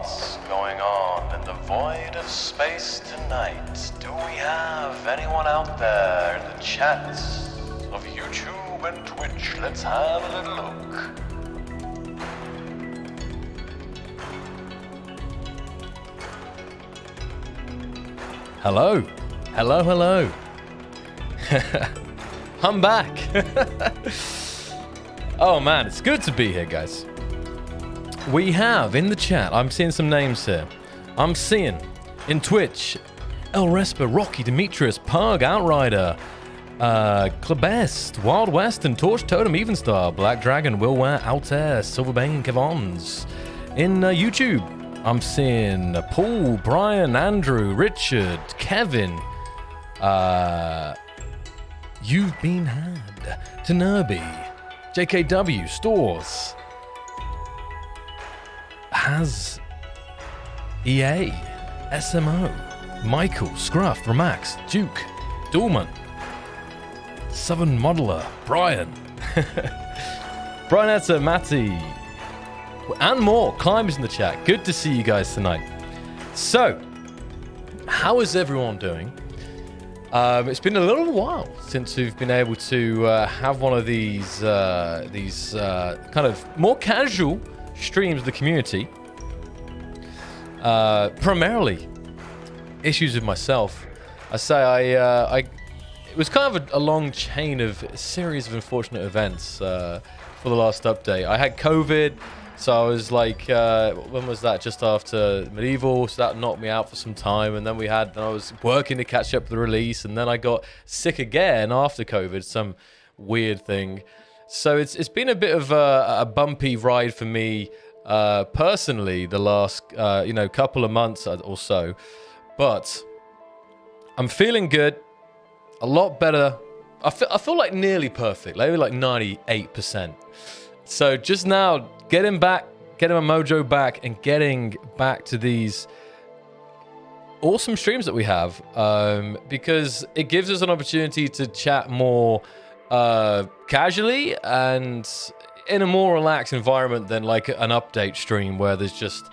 What's going on in the void of space tonight? Do we have anyone out there in the chats of YouTube and Twitch? Let's have a little look. Hello. Hello, hello. I'm back. Oh man, it's good to be here, guys. We have in the chat, I'm seeing some names here. I'm seeing in Twitch, El Respa, Rocky, Demetrius, Pug, Outrider, Klebest, Wild West, and Torch Totem, Evenstar, Black Dragon, Willware, Altair, Silverbane, Kevons. In YouTube, I'm seeing Paul, Brian, Andrew, Richard, Kevin, You've Been Had, Tanabi, JKW, Stores, Has EA, SMO, Michael, Scruff, Remax, Duke, Dullman, Southern Modeler, Brian, Brian Etta, Matty, and more. Climbers in the chat. Good to see you guys tonight. So, how is everyone doing? It's been a little while since we've been able to have one of these kind of more casual streams of the community. Primarily issues with myself. It was kind of a long chain of a series of unfortunate events for the last update. I had COVID. So I was like, when was that? Just after Medieval, so that knocked me out for some time. And then I was working to catch up with the release, and then I got sick again after COVID, some weird thing. So it's been a bit of a bumpy ride for me personally the last couple of months or so. But I'm feeling good, a lot better. I feel like nearly perfect, maybe like 98%. So just now, getting my mojo back and getting back to these awesome streams that we have, because it gives us an opportunity to chat more casually and in a more relaxed environment than like an update stream where there's just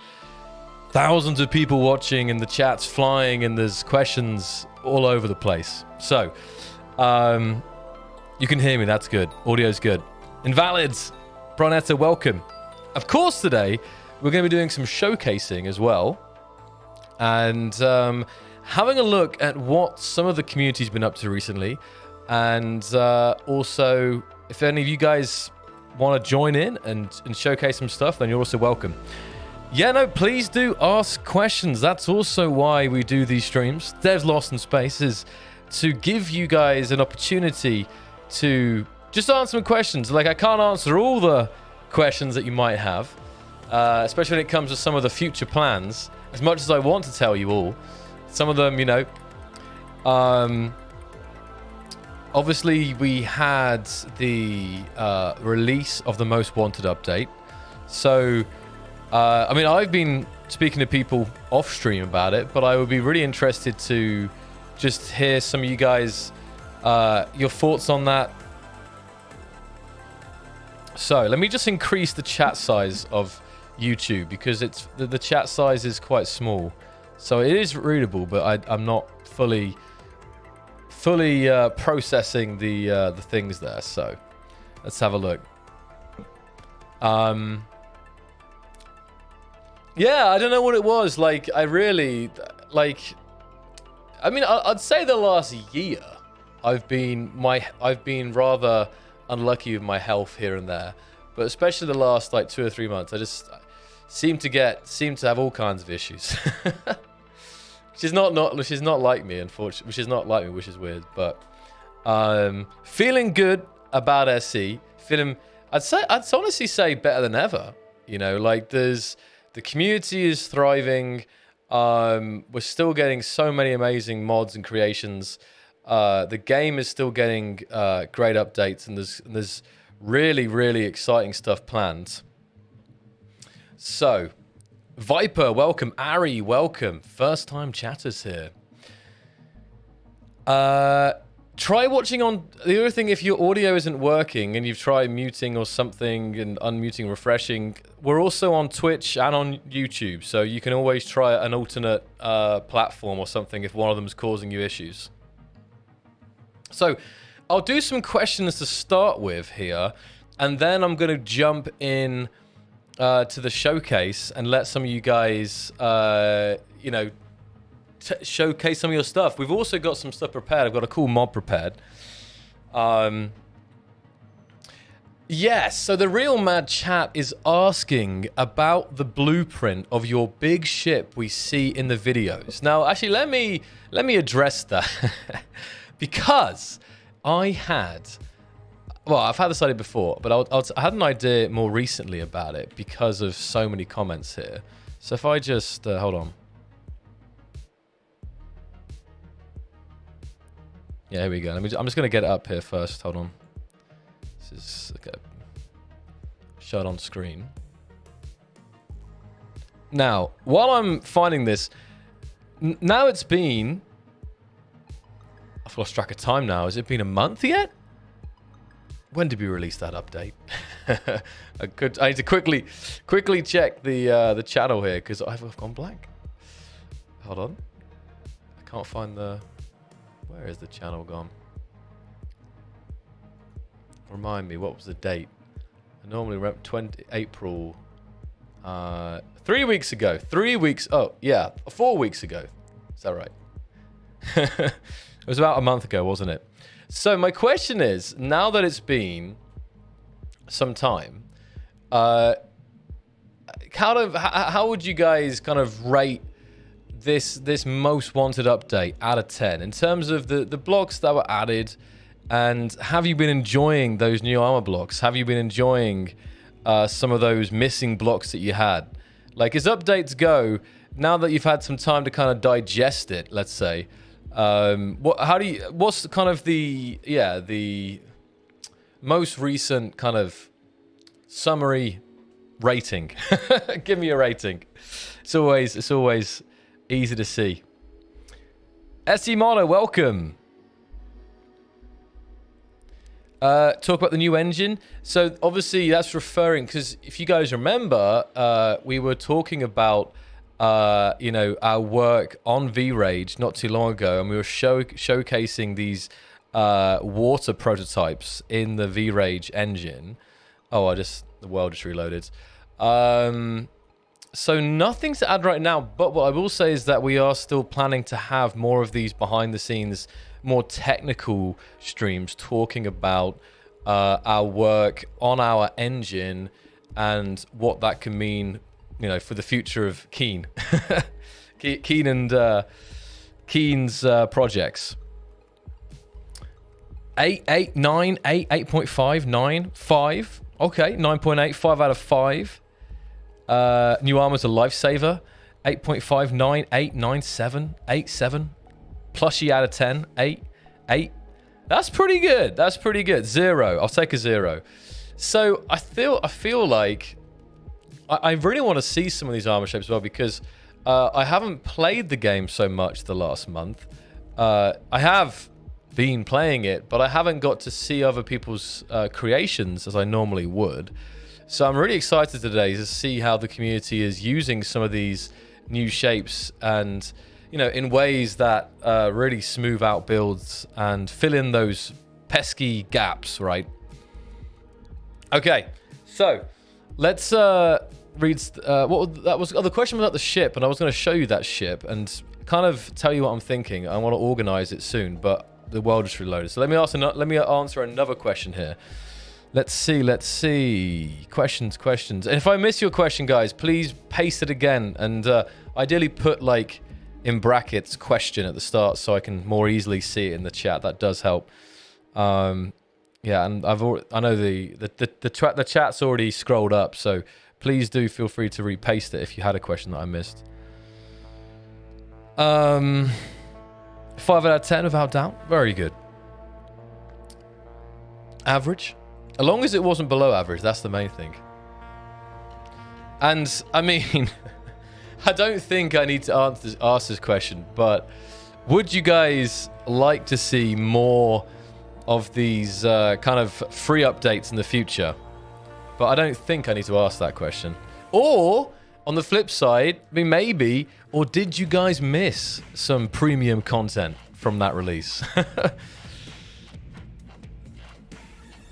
thousands of people watching and the chat's flying and there's questions all over the place. So, you can hear me, that's good. Audio's good. Invalids, Bronetta, welcome. Of course, today we're going to be doing some showcasing as well, and having a look at what some of the community's been up to recently, and also if any of you guys want to join in and showcase some stuff, then you're also welcome. Yeah, no, please do ask questions. That's also why we do these streams. Devs Lost in Space is to give you guys an opportunity to just answer some questions. Like, I can't answer all the questions that you might have, especially when it comes to some of the future plans, as much as I want to tell you all. Some of them, obviously we had the release of the Most Wanted update. So, I've been speaking to people off stream about it, but I would be really interested to just hear some of you guys, your thoughts on that. So let me just increase the chat size of YouTube, because it's the chat size is quite small, so it is readable, but I'm not fully processing the things there. So let's have a look. Yeah, I don't know what it was. Like, I'd say the last year I've been rather unlucky with my health here and there, but especially the last like 2 or 3 months, I just seem to have all kinds of issues. which is not like me, unfortunately, which is weird. But feeling good about SE, I'd honestly say better than ever. The community is thriving. We're still getting so many amazing mods and creations. The game is still getting great updates, and there's really, really exciting stuff planned. So, Viper, welcome. Ari, welcome. First time chatters here. Try watching on... The other thing, if your audio isn't working and you've tried muting or something and unmuting, refreshing, we're also on Twitch and on YouTube, so you can always try an alternate platform or something if one of them is causing you issues. So, I'll do some questions to start with here, and then I'm going to jump in to the showcase and let some of you guys, you know, showcase some of your stuff. We've also got some stuff prepared. I've got a cool mod prepared. Yes, so the Real Mad chat is asking about the blueprint of your big ship we see in the videos. Now, actually, let me address that because I had, well, I've had this idea before, but I had an idea more recently about it because of so many comments here. So if I just hold on. Yeah, here we go. I'm just going to get it up here first. Hold on. This is okay. Show it on screen. Now, while I'm finding this, now it's been... I've lost track of time now. Has it been a month yet? When did we release that update? I need to quickly check the channel here because I've gone blank. Hold on. I can't find the... Where is the channel gone? Remind me, what was the date? I normally rep 20 April. 3 weeks ago. 3 weeks. Oh, yeah. 4 weeks ago. Is that right? It was about a month ago, wasn't it? So my question is, now that it's been some time, how would you guys kind of rate this most wanted update out of 10 in terms of the blocks that were added, and have you been enjoying those new armor blocks? Have you been enjoying some of those missing blocks that you had? Like, as updates go, now that you've had some time to kind of digest it, let's say, what's kind of the most recent kind of summary rating? Give me a rating. It's always easy to see. SE Mono, welcome. Talk about the new engine. So obviously that's referring, because if you guys remember, we were talking about you know, our work on V-Rage not too long ago, and we were showcasing these water prototypes in the V-Rage engine. Oh, the world just reloaded. So nothing to add right now, but what I will say is that we are still planning to have more of these behind the scenes, more technical streams talking about our work on our engine and what that can mean, you know, for the future of Keen. Keen and Keen's projects. 8, 8, 9, 8, 8.5, 9, 5. Okay, 9.8, 5 out of 5. New armor's a lifesaver. 8.5, 9, 8, 9, 7, 8, 7. Plushie out of 10, 8, 8. That's pretty good. That's pretty good. 0. I'll take a 0. So I feel like I really want to see some of these armor shapes as well, because I haven't played the game so much the last month. I have been playing it, but I haven't got to see other people's creations as I normally would. So I'm really excited today to see how the community is using some of these new shapes, and you know, in ways that really smooth out builds and fill in those pesky gaps, right? Okay, so let's read that was the question was about the ship, and I was going to show you that ship and kind of tell you what I'm thinking. I want to organize it soon, but the world just reloaded. So let me answer another question here. Let's see. Questions. And if I miss your question, guys, please paste it again, and ideally put like in brackets question at the start so I can more easily see it in the chat. That does help. Yeah, and I know the chat's already scrolled up, so please do feel free to repaste it if you had a question that I missed. 5 out of 10 without doubt. Very good. Average. As long as it wasn't below average, that's the main thing. And I mean, I don't think I need to ask this question, but Would you guys like to see more of these kind of free updates in the future? But I don't think I need to ask that question. Or, on the flip side, I mean, maybe, or did you guys miss some premium content from that release?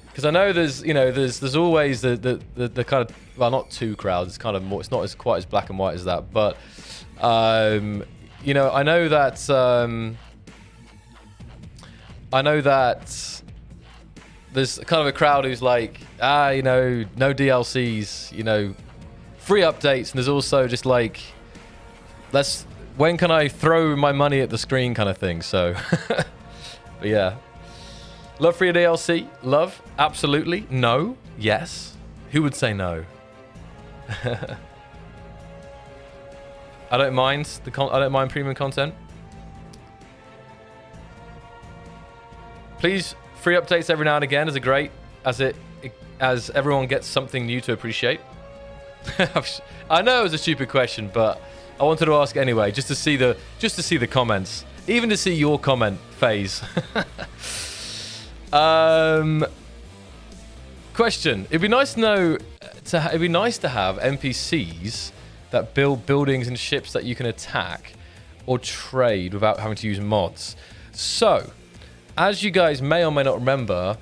Because I know there's, you know, there's always the kind of, well, not two crowds. It's kind of more. It's not as quite as black and white as that. But you know, I know that there's kind of a crowd who's like, you know, no DLCs, you know, free updates, and there's also just like, when can I throw my money at the screen kind of thing. So, but yeah. Love free DLC? Love? Absolutely. No? Yes? Who would say no? I don't mind I don't mind premium content. Please, free updates every now and again is great, as everyone gets something new to appreciate. I know it was a stupid question, but I wanted to ask anyway, just to see the comments, even to see your comment phase. Question: it'd be nice to know. It'd be nice to have NPCs that build buildings and ships that you can attack or trade without having to use mods. So, as you guys may or may not remember,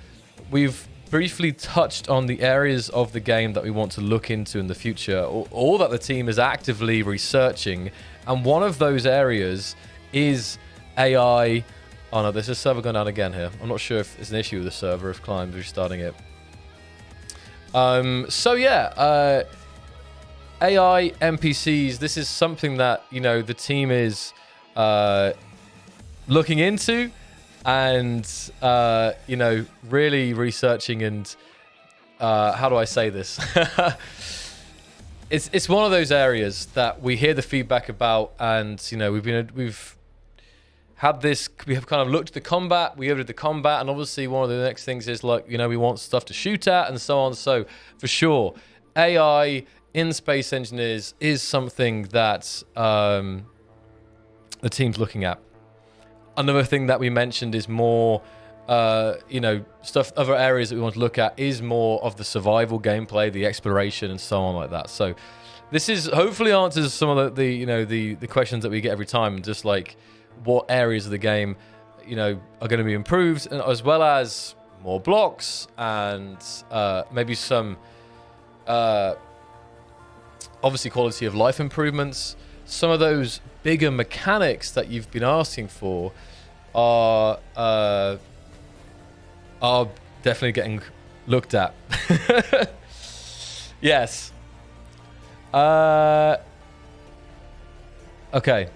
we've briefly touched on the areas of the game that we want to look into in the future, or that the team is actively researching, and one of those areas is AI. Oh no, there's a server going down again here. I'm not sure if it's an issue with the server, if Climb's restarting it. So yeah, AI NPCs, this is something that, you know, the team is looking into and, you know, really researching and, how do I say this? It's one of those areas that we hear the feedback about, and, you know, we've have kind of looked at the combat, we did the combat, and obviously one of the next things is, like, you know, we want stuff to shoot at and so on. So for sure, AI in Space Engineers is something that the team's looking at. Another thing that we mentioned is more, you know, other areas that we want to look at is more of the survival gameplay, the exploration and so on like that. So this is hopefully answers some of the you know, the questions that we get every time, just like, what areas of the game, you know, are going to be improved, and as well as more blocks and maybe some obviously quality of life improvements. Some of those bigger mechanics that you've been asking for are definitely getting looked at. Yes. Okay.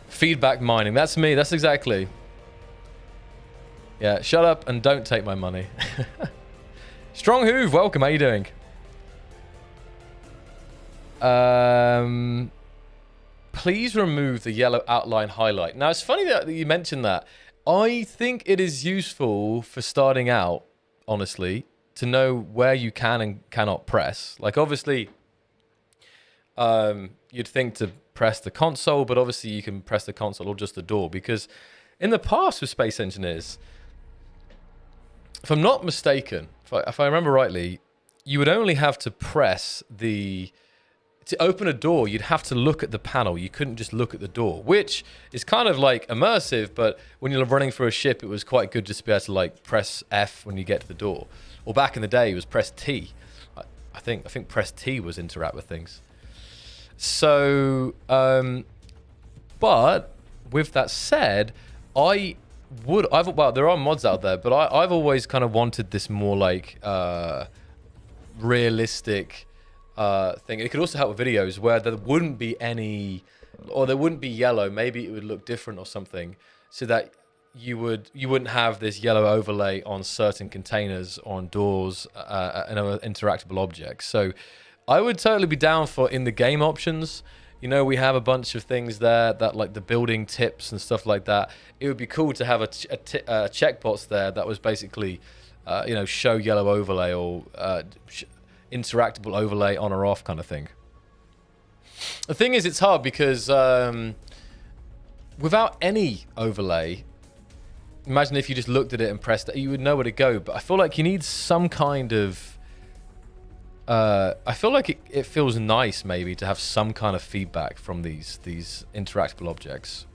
Feedback mining. That's me. That's exactly. Yeah, shut up and don't take my money. Strong Hoove, welcome. How you doing? Please remove the yellow outline highlight. Now, it's funny that you mentioned that. I think it is useful for starting out, honestly, to know where you can and cannot press. Like, obviously, you'd think to press the console, but obviously you can press the console or just the door, because in the past with Space Engineers, if I'm not mistaken, if I remember rightly, you would only have to press to open a door, you'd have to look at the panel. You couldn't just look at the door, which is kind of like immersive, but when you're running through a ship, it was quite good just to be able to, like, press F when you get to the door. Or back in the day, it was press T. I think press T was interact with things. So, but with that said, there are mods out there, but I've always kind of wanted this more like realistic thing. It could also help with videos where there wouldn't be any, or there wouldn't be yellow. Maybe it would look different or something, so that you wouldn't have this yellow overlay on certain containers, on doors, and other interactable objects. So I would totally be down for in the game options. You know, we have a bunch of things there that, like, the building tips and stuff like that. It would be cool to have a checkbox there that was basically, you know, show yellow overlay or interactable overlay on or off kind of thing. The thing is, it's hard because without any overlay, imagine if you just looked at it and pressed it, you would know where to go. But I feel like you need some kind of... I feel like it feels nice maybe to have some kind of feedback from these interactable objects.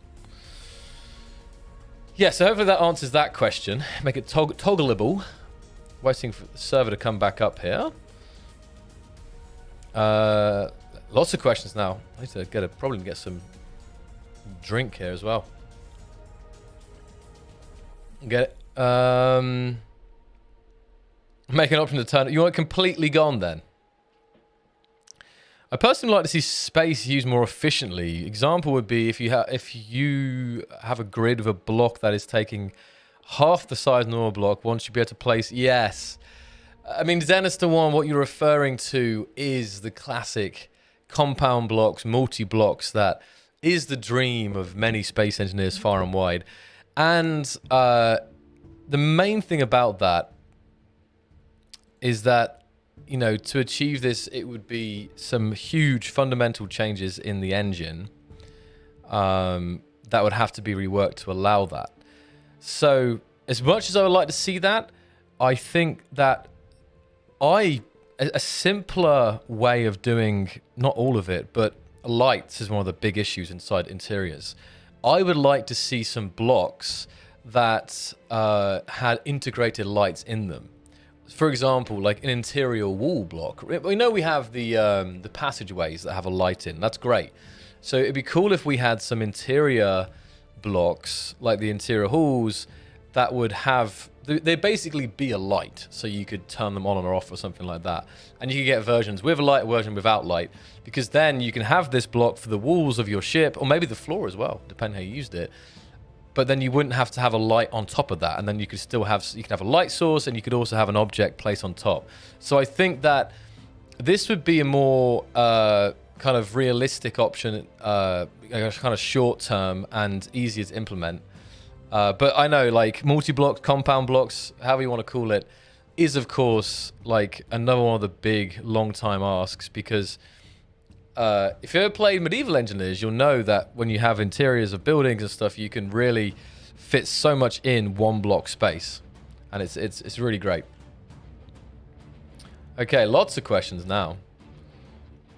Yeah, so hopefully that answers that question. Make it toggleable. Waiting for the server to come back up here. Lots of questions now. I need to probably get some drink here as well. Get it. Make an option to turn it. You want it completely gone then? I personally like to see space used more efficiently. Example would be if you have a grid of a block that is taking half the size of a normal block, once you'd be able to place... Yes. I mean, Zenister 1, what you're referring to is the classic compound blocks, multi-blocks that is the dream of many space engineers far and wide. And the main thing about that is that, you know, to achieve this, it would be some huge fundamental changes in the engine that would have to be reworked to allow that. So as much as I would like to see that, I think that a simpler way of doing, not all of it, but lights is one of the big issues inside interiors. I would like to see some blocks that had integrated lights in them. For example, like an interior wall block. We know we have the passageways that have a light in. That's great. So it'd be cool if we had some interior blocks, like the interior halls, that would have... They'd basically be a light, so you could turn them on or off or something like that. And you could get versions with a light, a version without light, because then you can have this block for the walls of your ship, or maybe the floor as well, depending how you used it. But then you wouldn't have to have a light on top of that, and then you could still have... You could have a light source, and you could also have an object placed on top. So I think that this would be a more kind of realistic option, kind of short-term and easier to implement. But I know, like, multi-blocks, compound blocks, however you want to call it, is, of course, like, another one of the big, long-time asks, because if you ever played Medieval Engineers, you'll know that when you have interiors of buildings and stuff, you can really fit so much in one block space. And it's really great. Okay, lots of questions now.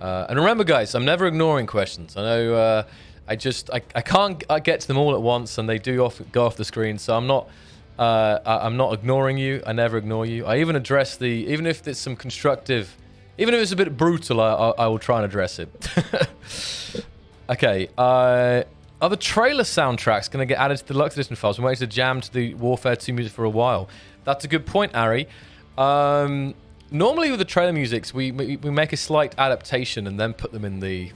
And remember, guys, I'm never ignoring questions. I know... I can't get to them all at once, and they do go off the screen. So I'm not ignoring you. I never ignore you. I even address even if it's some constructive, even if it's a bit brutal, I will try and address it. Okay. Are the trailer soundtracks going to get added to the deluxe edition files? I'm waiting to jam to the Warfare 2 music for a while. That's a good point, Ari. Normally with the trailer musics, we make a slight adaptation and then put them in the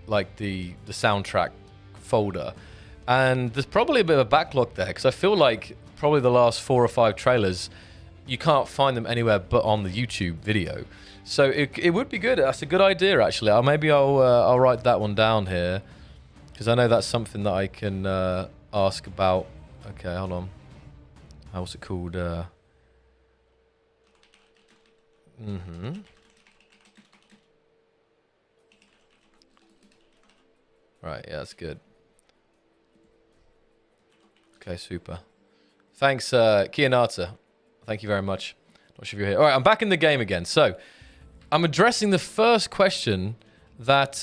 soundtrack folder, and there's probably a bit of a backlog there because I feel like probably the last 4 or 5 trailers you can't find them anywhere but on the YouTube video. So it would be good. That's a good idea, actually. Maybe I'll write that one down here because I know that's something that I can ask about. Okay, hold on. How's it called? Right, yeah, that's good. Okay, super. Thanks, Kianata. Thank you very much. Not sure if you're here. All right, I'm back in the game again. So, I'm addressing the first question that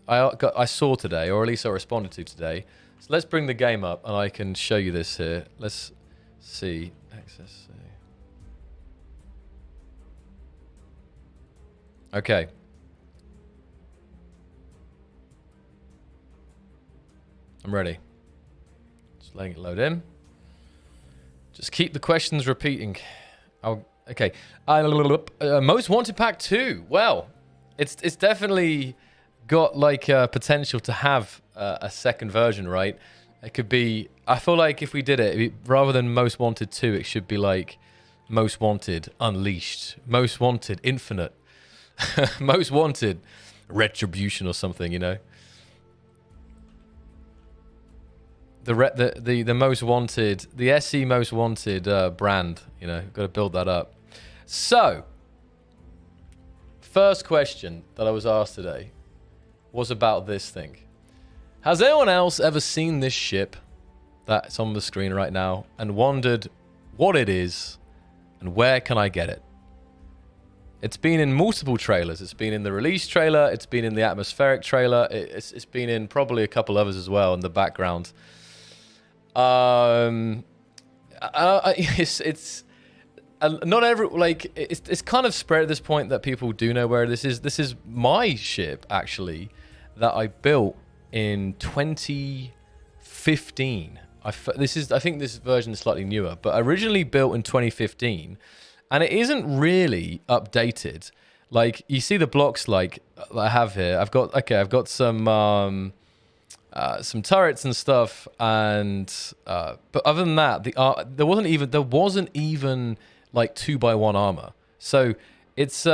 I saw today, or at least I responded to today. So let's bring the game up, and I can show you this here. Let's see. Access. Okay. I'm ready. Just letting it load in. Just keep the questions repeating. Okay. Most Wanted Pack 2. Well, it's definitely got like potential to have a second version, right? It could be... I feel like if we did it, rather than Most Wanted 2, it should be like Most Wanted Unleashed, Most Wanted Infinite, Most Wanted Retribution or something, you know? The Most Wanted, the SE Most Wanted brand, you know, got to build that up. So, first question that I was asked today. was about this thing. Has anyone else ever seen this ship that's on the screen right now and wondered what it is and where can I get it? It's been in multiple trailers. It's been in the release trailer. It's been in the atmospheric trailer. It's been in probably a couple others as well in the background. It's not every, like, it's kind of spread at this point that people do know where this is. This is my ship, actually, that I built in 2015. I think this version is slightly newer, but originally built in 2015, and it isn't really updated. Like, you see the blocks like I have here. I've got some turrets and stuff, and but other than that, there wasn't even like 2x1 armor. So it's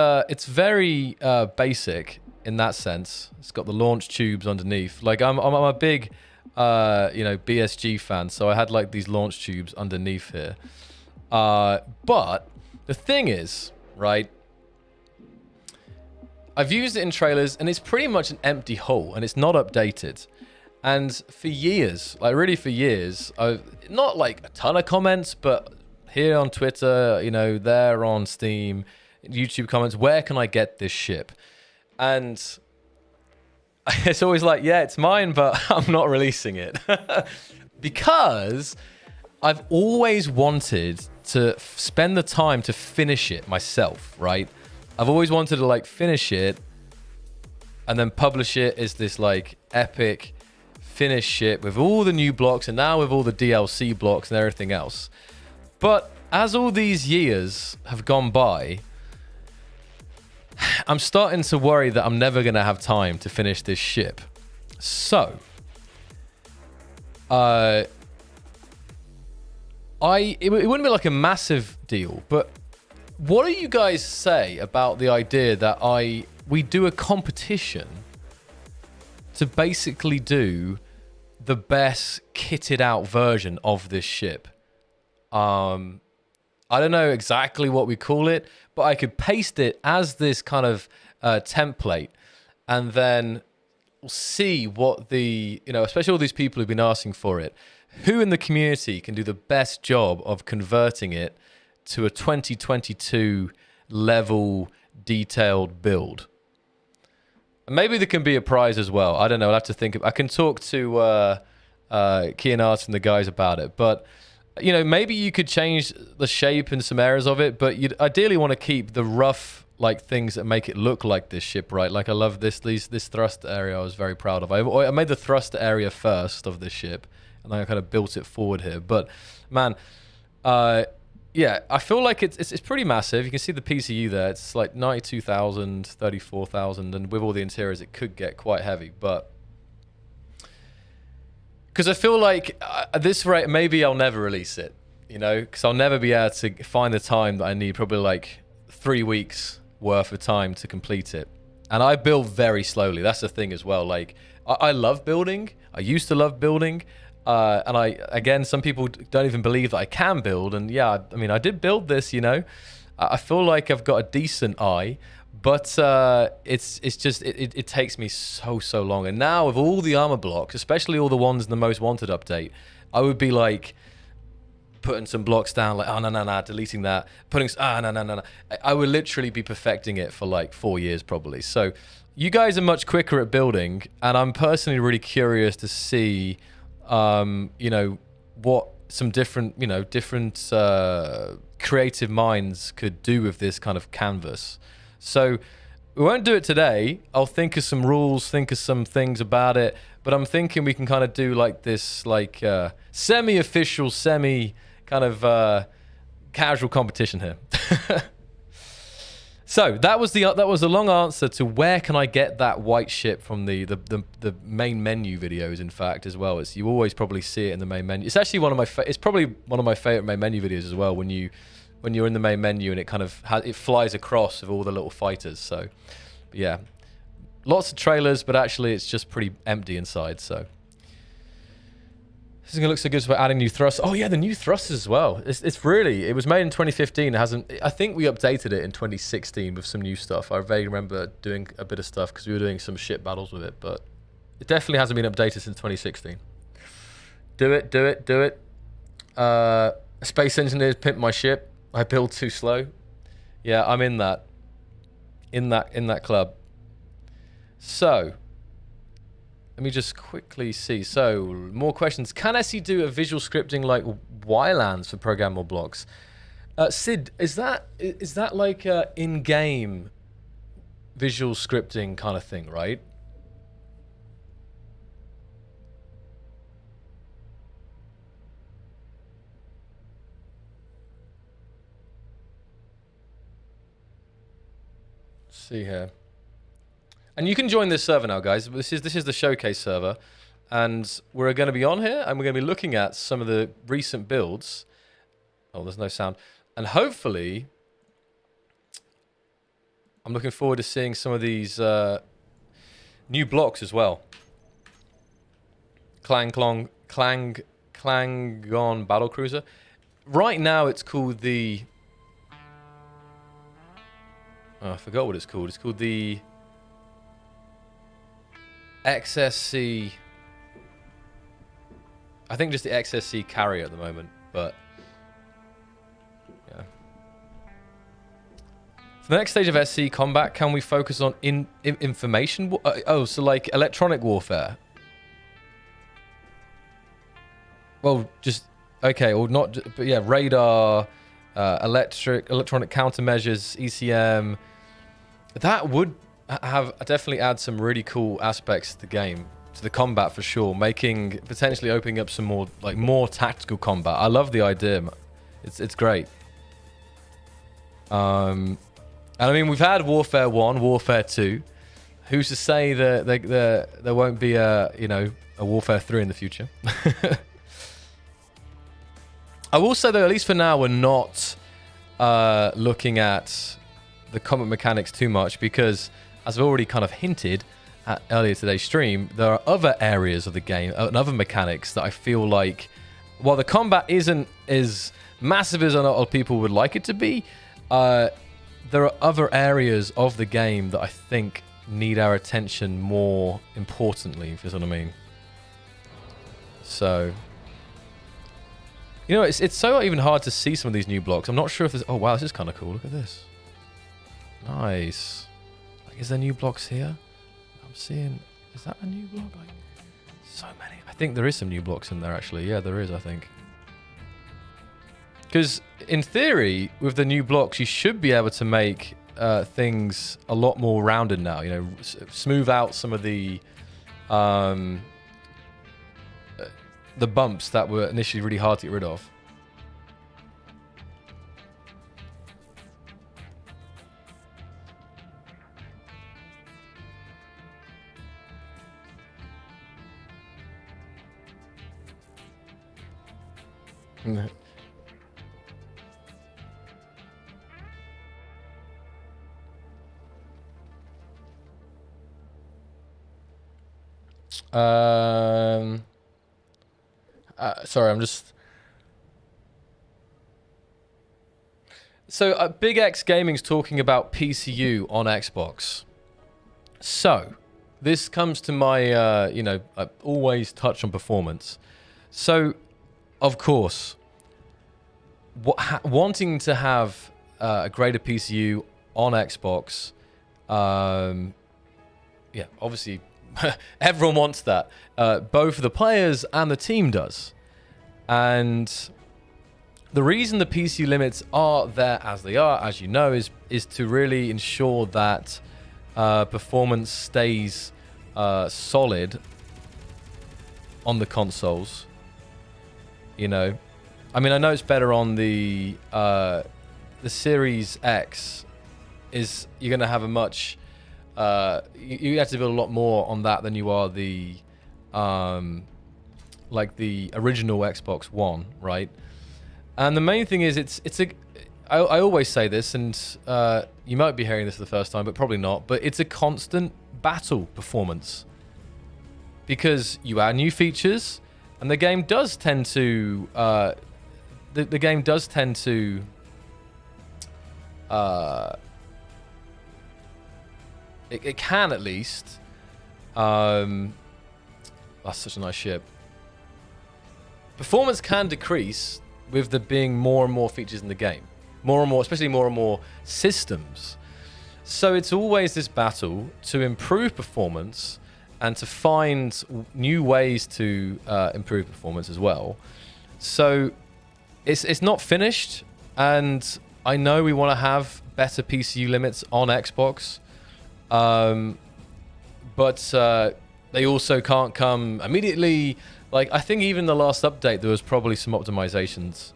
very basic in that sense. It's got the launch tubes underneath. Like I'm a big BSG fan, so I had like these launch tubes underneath here. But the thing is, right, I've used it in trailers and it's pretty much an empty hull and it's not updated. And for years, like really for years, I've not like a ton of comments, but here on Twitter, there on Steam, YouTube comments, where can I get this ship? And it's always like, yeah, it's mine, but I'm not releasing it. Because I've always wanted to spend the time to finish it myself, right? I've always wanted to like finish it and then publish it as this like epic finished ship with all the new blocks and now with all the DLC blocks and everything else. But as all these years have gone by, I'm starting to worry that I'm never going to have time to finish this ship. So, it wouldn't be like a massive deal, but what do you guys say about the idea that we do a competition to basically do the best kitted out version of this ship? I don't know exactly what we call it, but I could paste it as this kind of template and then see what especially all these people who've been asking for it, who in the community can do the best job of converting it to a 2022 level detailed build. And maybe there can be a prize as well. I don't know. I'll have to think. I can talk to Key and Art and the guys about it, but maybe you could change the shape in some areas of it, but you'd ideally want to keep the rough like things that make it look like this ship, right? Like I love this thrust area. I was very proud of. I made the thrust area first of this ship, and then I kind of built it forward here. But man, yeah, I feel like it's pretty massive. You can see the PCU there. It's like 92,000, 34,000, and with all the interiors, it could get quite heavy, but. Because I feel like at this rate, maybe I'll never release it, because I'll never be able to find the time that I need, probably like 3 weeks worth of time to complete it. And I build very slowly. That's the thing as well. Like, I love building. I used to love building. And some people don't even believe that I can build. And yeah, I mean, I did build this, I feel like I've got a decent eye. But it takes me so long. And now with all the armor blocks, especially all the ones in the Most Wanted update, I would be like putting some blocks down, like, oh, no, deleting that. No. I would literally be perfecting it for like 4 years probably. So you guys are much quicker at building. And I'm personally really curious to see, what some different creative minds could do with this kind of canvas. So we won't do it today. I'll think of some rules, think of some things about it, but I'm thinking we can kind of do like this, like semi-official, kind of casual competition here. So that was the long answer to where can I get that white ship from the main menu videos. In fact, as well, you always probably see it in the main menu. It's actually it's probably one of my favorite main menu videos as well. When you're in the main menu and it kind of it flies across with all the little fighters. So yeah, lots of trailers, but actually it's just pretty empty inside. So This is gonna look so good for adding new thrusters. Oh yeah, the new thrusters as well. It's really. It was made in 2015. It hasn't. I think we updated it in 2016 with some new stuff. I vaguely remember doing a bit of stuff because we were doing some shit battles with it, but it definitely hasn't been updated since 2016. Do it, do it, do it. Space engineers pimp my ship. I build too slow. Yeah, I'm in that. In that club. So. Let me just quickly see. So, more questions. Can SE do a visual scripting like YLANs for programmable blocks? Sid, is that like a in-game visual scripting kind of thing, right? Let's see here. And you can join this server now, guys. This is the showcase server, and we're going to be on here, and we're going to be looking at some of the recent builds. Oh, there's no sound. And hopefully, I'm looking forward to seeing some of these new blocks as well. Klangon Battle Cruiser. Right now, it's called the... Oh, I forgot what it's called. It's called the... XSC, I think just the XSC carrier at the moment, but yeah. For the next stage of SC combat, can we focus on information? So like electronic warfare? Well, just okay, or not? But yeah, radar, electronic countermeasures, ECM. That would have definitely add some really cool aspects to the game, to the combat for sure, potentially opening up some more tactical combat. I love the idea. It's great. And I mean, we've had Warfare 1, Warfare 2. Who's to say that there won't be a Warfare 3 in the future? I will say though, at least for now, we're not looking at the combat mechanics too much because, as I've already kind of hinted at earlier today's stream, there are other areas of the game and other mechanics that I feel like, while the combat isn't as massive as a lot of people would like it to be, there are other areas of the game that I think need our attention more importantly, if you know what I mean. So, you know, it's so even hard to see some of these new blocks. I'm not sure if there's... Oh, wow, this is kind of cool. Look at this. Nice. Is there new blocks here? I'm seeing... Is that a new block? Like, so many. I think there is some new blocks in there, actually. Yeah, there is, I think. Because, in theory, with the new blocks, you should be able to make things a lot more rounded now. You know, smooth out some of the bumps that were initially really hard to get rid of. Sorry, I'm just... So, Big X Gaming's talking about PCU on Xbox. So, this comes to my, I always touch on performance. So, of course, wanting to have a greater PCU on Xbox, yeah, obviously, everyone wants that. Both the players and the team does. And the reason the PC limits are there as they are, as you know, is to really ensure that performance stays solid on the consoles. You know, I mean, I know it's better on the Series X. You're going to have a much you have to build a lot more on that than you are the like the original Xbox One, right? And the main thing is I always say this, and you might be hearing this for the first time, but probably not, but it's a constant battle performance. Because you add new features, And the game does tend to the game does tend to it can at least that's such a nice ship. Performance can decrease with there being more and more features in the game. More and more, especially more and more systems. So it's always this battle to improve performance and to find new ways to improve performance as well. So it's not finished, and I know we want to have better PCU limits on Xbox, but they also can't come immediately. Like, I think even the last update, there was probably some optimizations.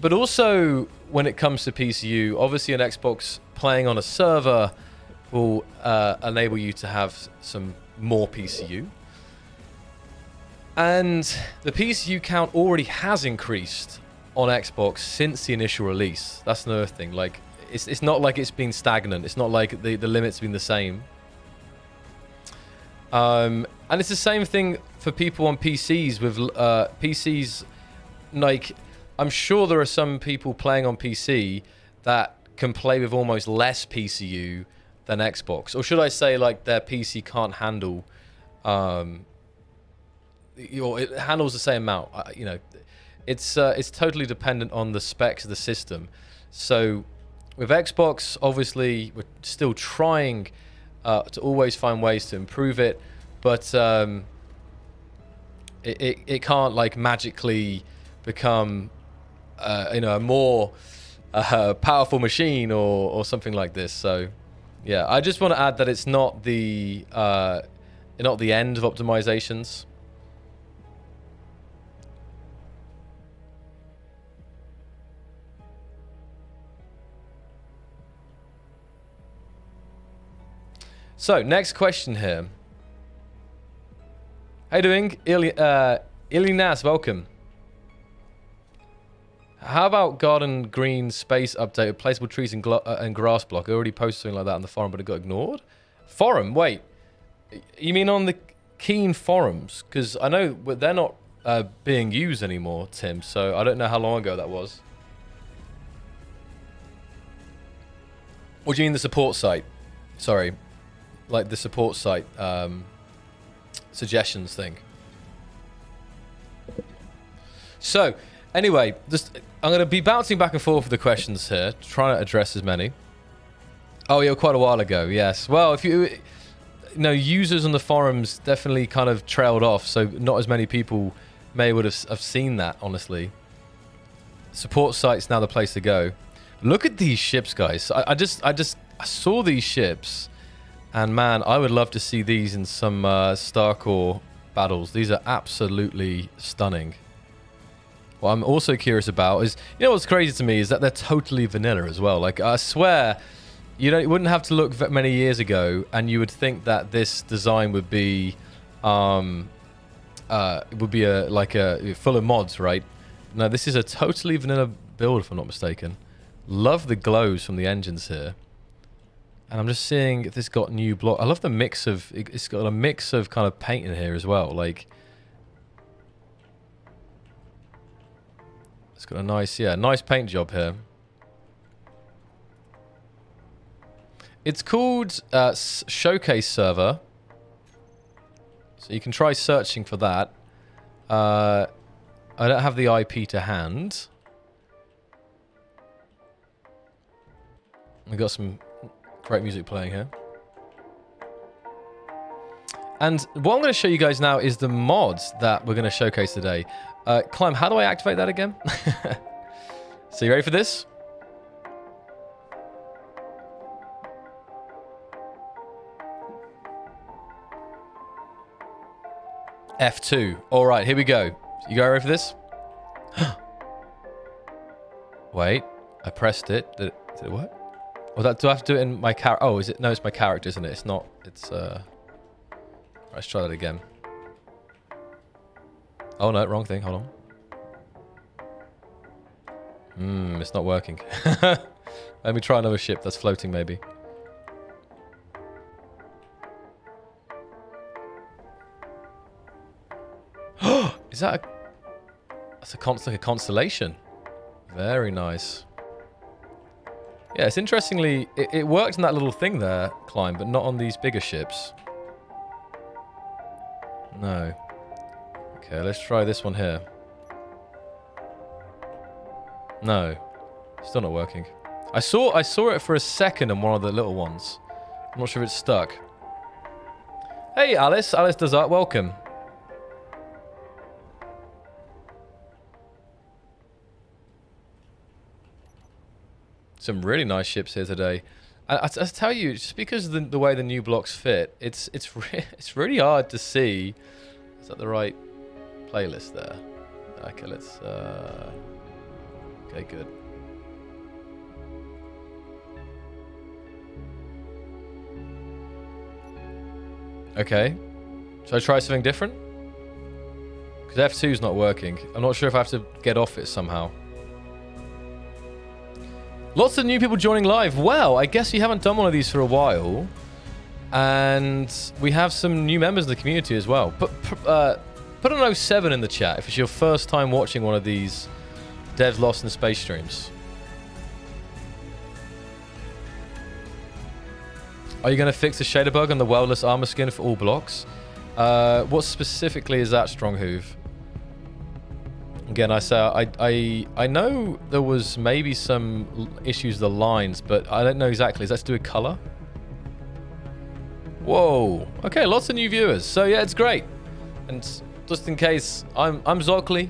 But also, when it comes to PCU, obviously an Xbox playing on a server will enable you to have some more PCU. And the PCU count already has increased on Xbox since the initial release. That's another thing. Like, it's not like it's been stagnant. It's not like the limit's been the same. And it's the same thing for people on PCs with PCs. Like, I'm sure there are some people playing on PC that can play with almost less PCU than Xbox. Or should I say, like, their PC can't handle... it handles the same amount. You know, it's totally dependent on the specs of the system. So with Xbox, obviously, we're still trying to always find ways to improve it, but it can't, like, magically become a more powerful machine or something like this. So yeah, I just want to add that it's not the end of optimizations. So, next question here. How you doing? Ilinas, welcome. How about Garden Green Space update with placeable trees and grass block? I already posted something like that on the forum, but it got ignored. Forum? Wait. You mean on the Keen forums? Because I know they're not being used anymore, Tim, so I don't know how long ago that was. What do you mean the support site? Sorry. Like the support site suggestions thing. So, anyway, I'm going to be bouncing back and forth with the questions here, trying to address as many. Oh, yeah, quite a while ago, yes. Well, if you know, users on the forums definitely kind of trailed off, so not as many people would have seen that, honestly. Support site's now the place to go. Look at these ships, guys. I saw these ships. And man, I would love to see these in some Starcore battles. These are absolutely stunning. What I'm also curious about is, you know what's crazy to me is that they're totally vanilla as well. Like, I swear, you wouldn't have to look many years ago and you would think that this design would be full of mods, right? No, this is a totally vanilla build, if I'm not mistaken. Love the glows from the engines here. And I'm just seeing if this got new block. I love the mix of... It's got a mix of kind of paint in here as well. Like... It's got a nice... Yeah, nice paint job here. It's called Showcase Server. So you can try searching for that. I don't have the IP to hand. We got some... great music playing here. And what I'm going to show you guys now is the mods that we're going to showcase today. Climb, how do I activate that again? So you ready for this? F2. All right, here we go. You guys ready for this? Wait, I pressed it. Did it work? Well, do I have to do it in my character? Oh, is it? No, it's my character, isn't it? It's not. It's let's try that again. Oh no, wrong thing. Hold on. It's not working. Let me try another ship that's floating, maybe. Is that a... That's like a constellation. Very nice. Yeah, it's interestingly... It worked in that little thing there, Climb, but not on these bigger ships. No. Okay, let's try this one here. No. Still not working. I saw it for a second on one of the little ones. I'm not sure if it's stuck. Hey, Alice. Alice does art. Welcome. Some really nice ships here today. I tell you, just because of the way the new blocks fit, it's really hard to see. Is that the right playlist there? Okay, let's... Okay, good. Okay. Should I try something different? Because F2's not working. I'm not sure if I have to get off it somehow. Lots of new people joining live. Well, I guess you haven't done one of these for a while. And we have some new members of the community as well. Put an 07 in the chat if it's your first time watching one of these Devs Lost in Space streams. Are you going to fix the shader bug on the weldless armor skin for all blocks? What specifically is that, Stronghoove? Again, I know there was maybe some issues with the lines, but I don't know exactly. Is that to do with color? Whoa. Okay, lots of new viewers. So yeah, it's great. And just in case, I'm Zocli.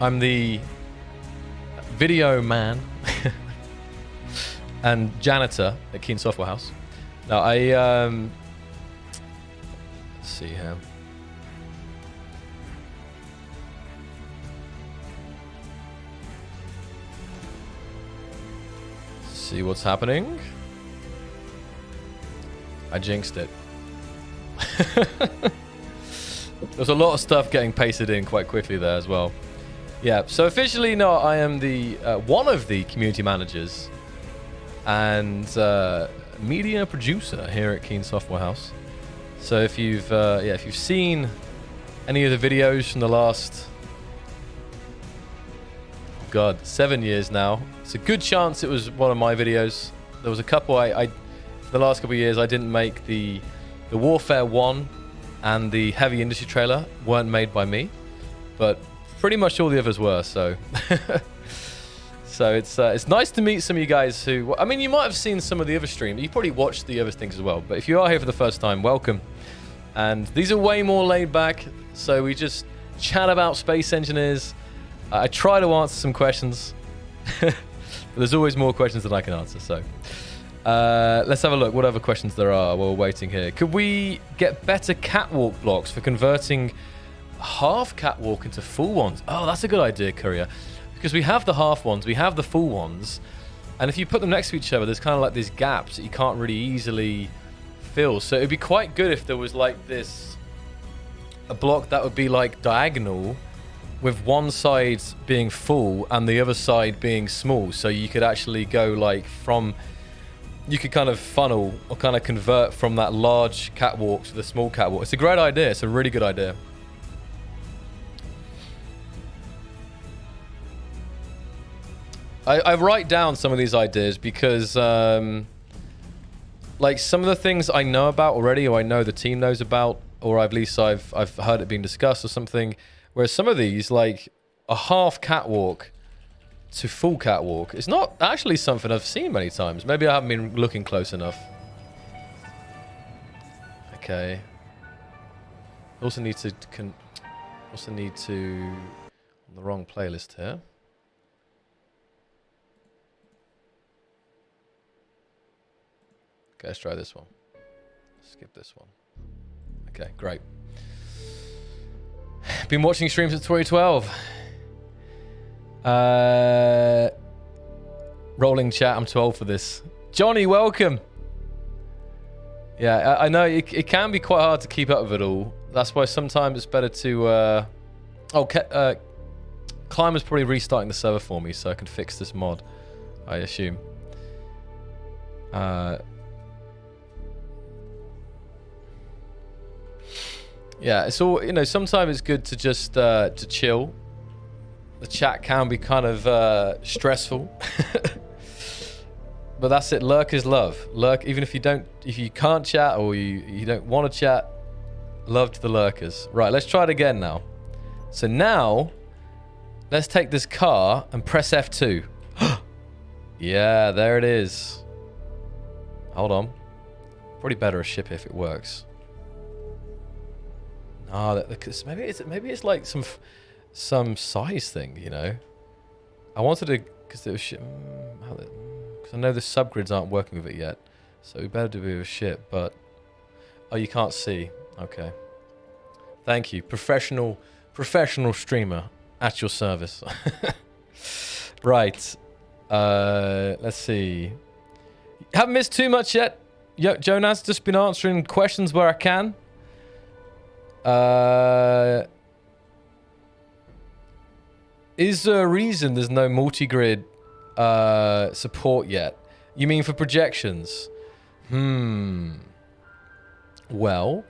I'm the video man and janitor at Keen Software House. Now let's see here. See what's happening. I jinxed it. There's a lot of stuff getting pasted in quite quickly there as well. Yeah, so officially, no, I am the one of the community managers and media producer here at Keen Software House. So if you've seen any of the videos from the last 7 years now, it's a good chance it was one of my videos. There was a couple for the last couple of years I didn't make the Warfare 1 and the Heavy Industry trailer weren't made by me, but pretty much all the others were, so so it's nice to meet some of you guys who, I mean, you might have seen some of the other streams. You probably watched the other things as well, but if you are here for the first time, welcome. And these are way more laid back, so we just chat about space engineers. I try to answer some questions, but there's always more questions than I can answer, so let's have a look what other questions there are while we're waiting here. Could we get better catwalk blocks for converting half catwalk into full ones? Oh, that's a good idea, Courier. Because we have the half ones, we have the full ones, and if you put them next to each other, there's kind of like these gaps that you can't really easily fill. So it'd be quite good if there was like a block that would be like diagonal, with one side being full and the other side being small. So you could actually go like you could kind of funnel or kind of convert from that large catwalk to the small catwalk. It's a great idea. It's a really good idea. I write down some of these ideas because like some of the things I know about already, or I know the team knows about, or at least I've heard it being discussed or something. Whereas some of these, like a half catwalk to full catwalk, it's not actually something I've seen many times. Maybe I haven't been looking close enough. Okay. Also need to on the wrong playlist here. Okay, let's try this one. Skip this one. Okay, great. Been watching streams since 2012. Rolling chat, I'm too old for this. Johnny, welcome. Yeah, I know it can be quite hard to keep up with it all. That's why sometimes it's better to... Climber's probably restarting the server for me so I can fix this mod, I assume. Yeah, it's all, you know, sometimes it's good to just to chill. The chat can be kind of stressful. But that's it. Lurk is love. Lurk, even if you can't chat or you don't want to chat, love to the lurkers. Right, let's try it again now. So now, let's take this car and press F2. Yeah, there it is. Hold on. Probably better a ship if it works. Ah, because maybe it's like some size thing, you know. I wanted to, because there was ship. Because I know the subgrids aren't working with it yet, so we better do it with a ship. But oh, you can't see. Okay. Thank you, professional streamer at your service. Right. Let's see. Haven't missed too much yet. Jonas, just been answering questions where I can. Is there a reason there's no multi-grid support yet? You mean for projections? Well,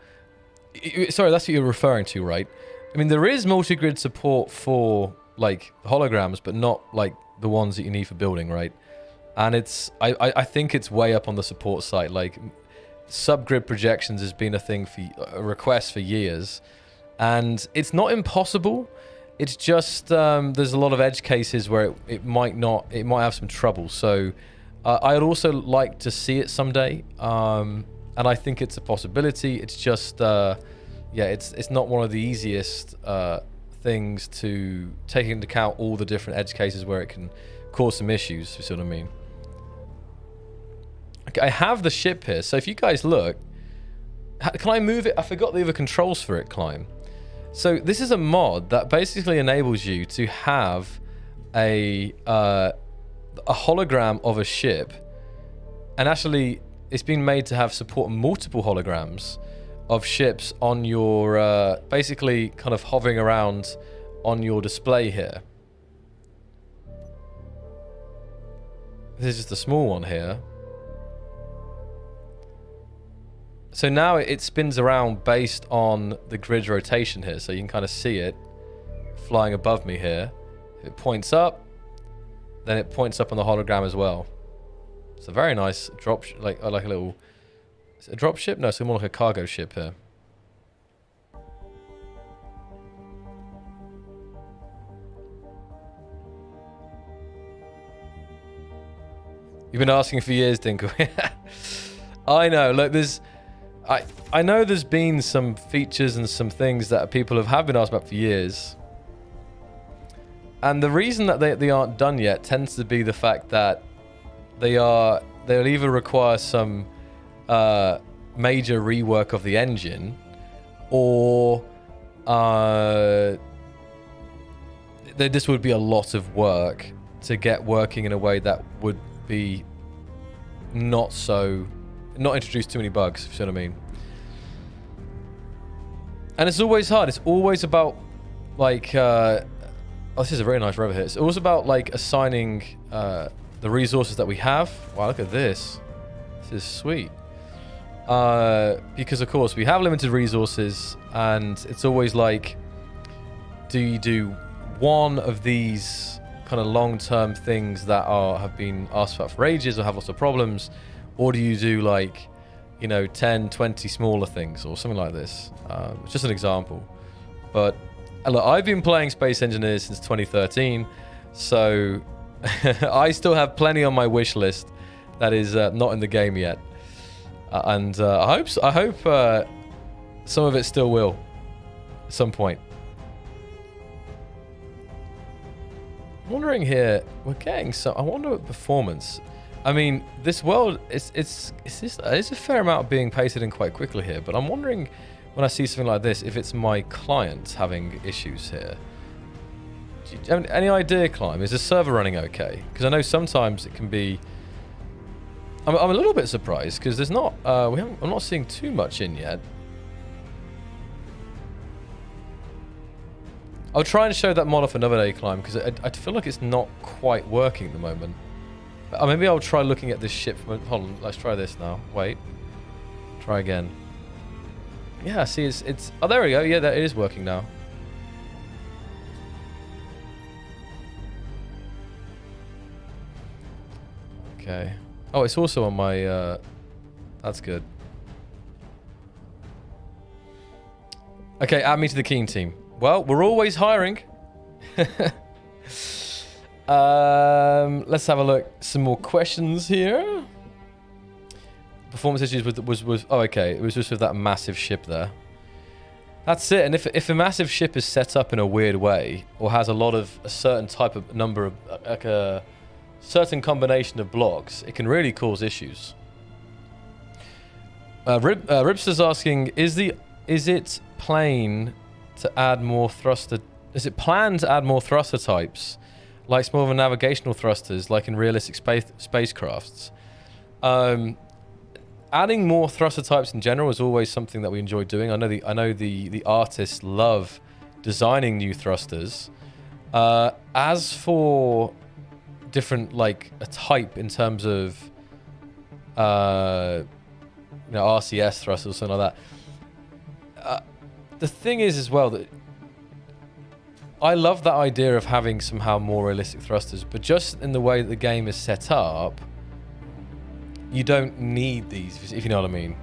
sorry, that's what you're referring to, right? I mean, there is multi-grid support for like holograms, but not like the ones that you need for building, right? And it's, I think it's way up on the support site. Like, subgrid projections has been a thing for a request for years, and it's not impossible. It's just there's a lot of edge cases where it might have some trouble. So I'd also like to see it someday, and I think it's a possibility. It's just yeah, it's not one of the easiest things to take into account all the different edge cases where it can cause some issues. You see what I mean? Okay, I have the ship here, so if you guys look, can I move it? I forgot the other controls for it, Climb. So this is a mod that basically enables you to have a hologram of a ship, and actually it's been made to have support multiple holograms of ships on your, basically kind of hovering around on your display here. This is just a small one here. So now it spins around based on the grid's rotation here. So you can kind of see it flying above me here. If it points up, then it points up on the hologram as well. It's a very nice drop, like a little, is it a drop ship? No, it's more like a cargo ship here. You've been asking for years, Dinkle. I know, look, I know there's been some features and some things that people have been asked about for years. And the reason that they aren't done yet tends to be the fact that they'll either require some major rework of the engine, or this would be a lot of work to get working in a way that would be not introduce too many bugs, if you know what I mean. And it's always hard. It's always about, like, oh, this is a very nice rover here. It's always about, like, assigning the resources that we have. Wow, look at this. This is sweet. Because, of course, we have limited resources, and it's always like, do you do one of these kind of long-term things that have been asked for ages or have lots of problems, or do you do, like, you know, 10, 20 smaller things or something like this? It's just an example. But look, I've been playing Space Engineers since 2013, so I still have plenty on my wish list that is not in the game yet. And I hope some of it still will at some point. I'm wondering here, we're getting some, I wonder what performance. I mean, this world, it's a fair amount being pasted in quite quickly here, but I'm wondering when I see something like this, if it's my client having issues here. Do you have any idea, Climb? Is the server running okay? Because I know sometimes it can be... I'm a little bit surprised, because there's not... I'm not seeing too much in yet. I'll try and show that mod off another day, Climb, because I feel like it's not quite working at the moment. Maybe I'll try looking at this ship from... Hold on, let's try this now. Wait. Try again. Yeah, see, it's... Oh, there we go. Yeah, that is working now. Okay. Oh, it's also on my... That's good. Okay, add me to the Keen team. Well, we're always hiring. Let's have a look. Some more questions here. Performance issues was oh, okay. It was just with that massive ship there. That's it. And if a massive ship is set up in a weird way, or has a certain type of number of, like a certain combination of blocks, it can really cause issues. Ripster's asking, is it planned to add more thruster types, like smaller navigational thrusters, like in realistic spacecrafts? Adding more thruster types in general is always something that we enjoy doing. I know the artists love designing new thrusters. As for different, like a type in terms of RCS thrusters or something like that. The thing is as well that I love that idea of having somehow more realistic thrusters, but just in the way that the game is set up, you don't need these, if you know what I mean.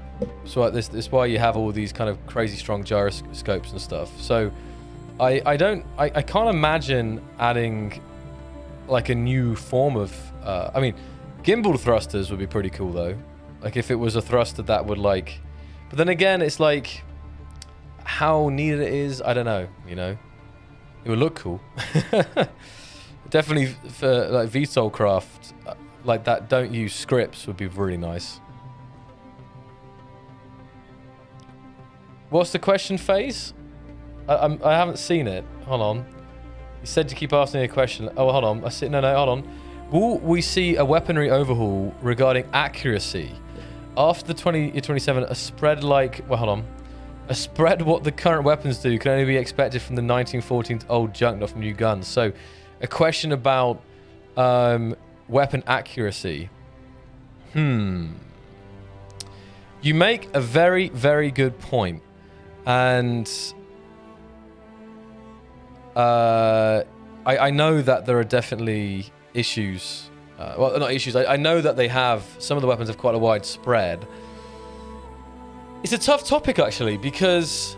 So this is why you have all these kind of crazy strong gyroscopes and stuff. So I can't imagine adding like a new form of I mean, gimbal thrusters would be pretty cool though. Like if it was a thruster that would like, but then again, it's like how needed it is, I don't know, you know. It would look cool. Definitely for like VTOL craft like that don't use scripts would be really nice. What's the question phase? I haven't seen it. Hold on. You said to keep asking a question. Oh, hold on. No, hold on. Will we see a weaponry overhaul regarding accuracy after the 2027? A spread like... Well, hold on. A spread what the current weapons do can only be expected from the 1914 old junk, not from new guns. So, a question about weapon accuracy. You make a very, very good point. And I know that there are definitely issues. Well, not issues. I know that they have... Some of the weapons have quite a wide spread. It's a tough topic, actually, because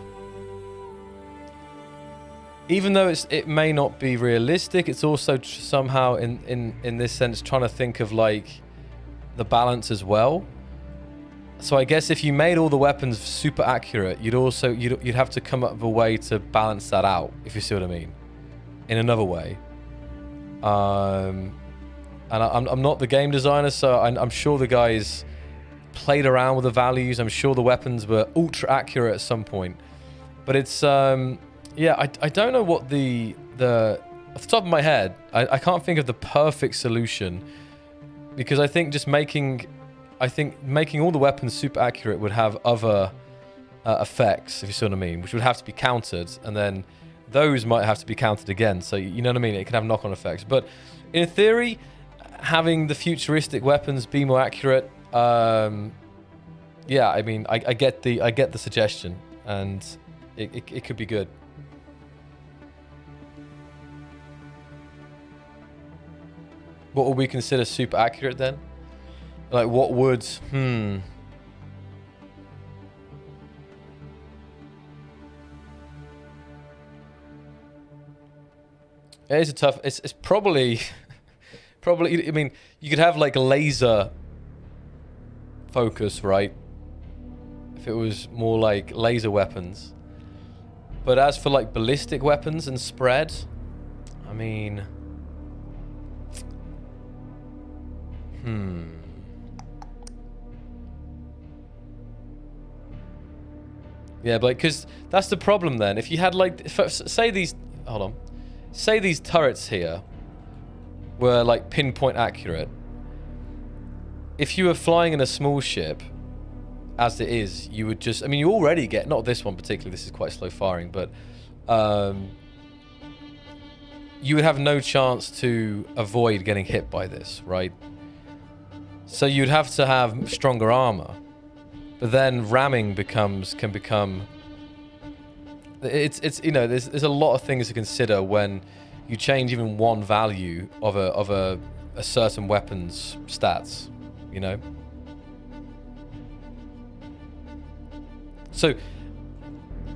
even though it may not be realistic, it's also somehow, in this sense, trying to think of, like, the balance as well. So I guess if you made all the weapons super accurate, you'd have to come up with a way to balance that out, if you see what I mean, in another way. And I'm not the game designer, so I'm sure the guys played around with the values. I'm sure the weapons were ultra accurate at some point, but it's yeah, I don't know what the off the top of my head, I can't think of the perfect solution, because I think just making all the weapons super accurate would have other effects, if you see what I mean, which would have to be countered, and then those might have to be counted again. So you know what I mean? It can have knock-on effects. But in theory, having the futuristic weapons be more accurate, yeah, I mean, I get the suggestion, and it could be good. What would we consider super accurate then? Like, what would... It is a tough... It's probably... Probably... I mean, you could have, like, a laser focus, right? If it was more like laser weapons. But as for, like, ballistic weapons and spread... I mean... Yeah, but because that's the problem then. If you had like, say these, hold on, say these turrets here were like pinpoint accurate. If you were flying in a small ship, as it is, you would just, I mean, you already get, not this one particularly, this is quite slow firing, but you would have no chance to avoid getting hit by this, right? So you'd have to have stronger armor. But then ramming can become. It's you know, there's a lot of things to consider when you change even one value of a certain weapon's stats, you know. So,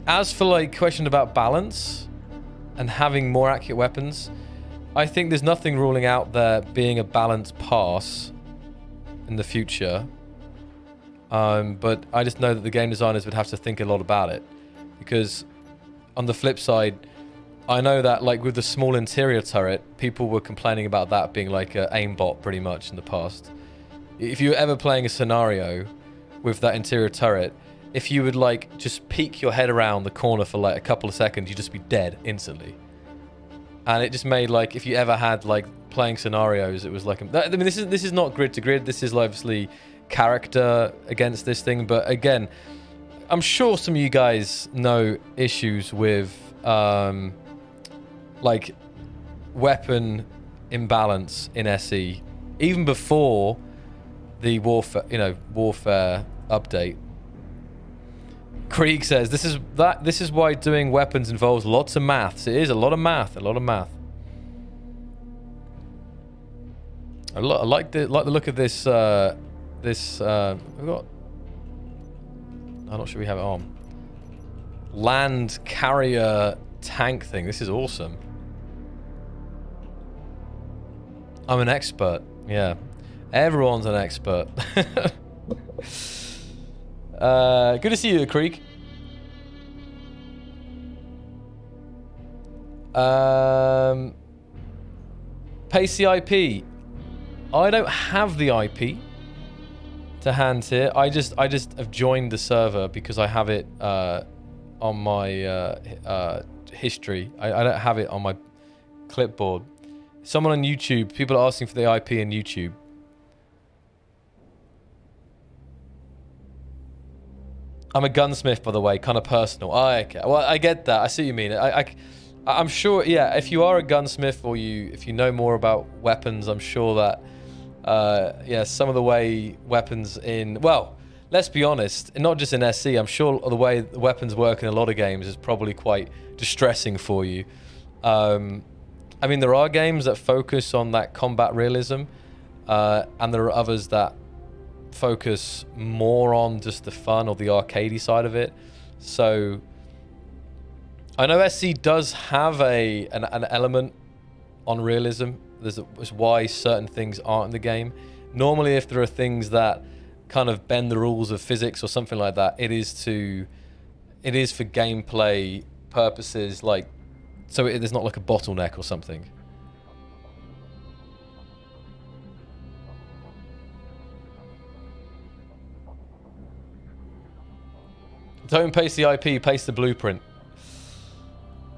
as for like question about balance and having more accurate weapons, I think there's nothing ruling out there being a balanced pass in the future. But I just know that the game designers would have to think a lot about it, because on the flip side, I know that like with the small interior turret, people were complaining about that being like an aimbot pretty much in the past. If you were ever playing a scenario with that interior turret, if you would like just peek your head around the corner for like a couple of seconds, you'd just be dead instantly. And it just made like, if you ever had like playing scenarios, it was like, I mean, this is not grid to grid. This is obviously character against this thing. But again, I'm sure some of you guys know issues with like weapon imbalance in SE, even before the warfare update. Krieg says this is why doing weapons involves lots of maths. It is a lot of math, I like the look of this we've got, I'm not sure we have it on. Land carrier tank thing. This is awesome. I'm an expert. Yeah. Everyone's an expert. Good to see you, Creek. Pace the IP. I don't have the IP to hand here. I just have joined the server because I have it on my history. I don't have it on my clipboard. Someone on YouTube, people are asking for the IP on YouTube. I'm a gunsmith, by the way, kind of personal. Oh, okay. Well, I get that. I see what you mean. I'm sure, yeah, if you are a gunsmith or if you know more about weapons, I'm sure that, yeah, some of the way weapons in, well, let's be honest, not just in SC, I'm sure the way the weapons work in a lot of games is probably quite distressing for you. I mean, there are games that focus on that combat realism, and there are others that focus more on just the fun or the arcadey side of it. So I know SC does have an element on realism. There's why certain things aren't in the game. Normally, if there are things that kind of bend the rules of physics or something like that, it is for gameplay purposes, like so there's not like a bottleneck or something. Don't paste the IP, paste the blueprint.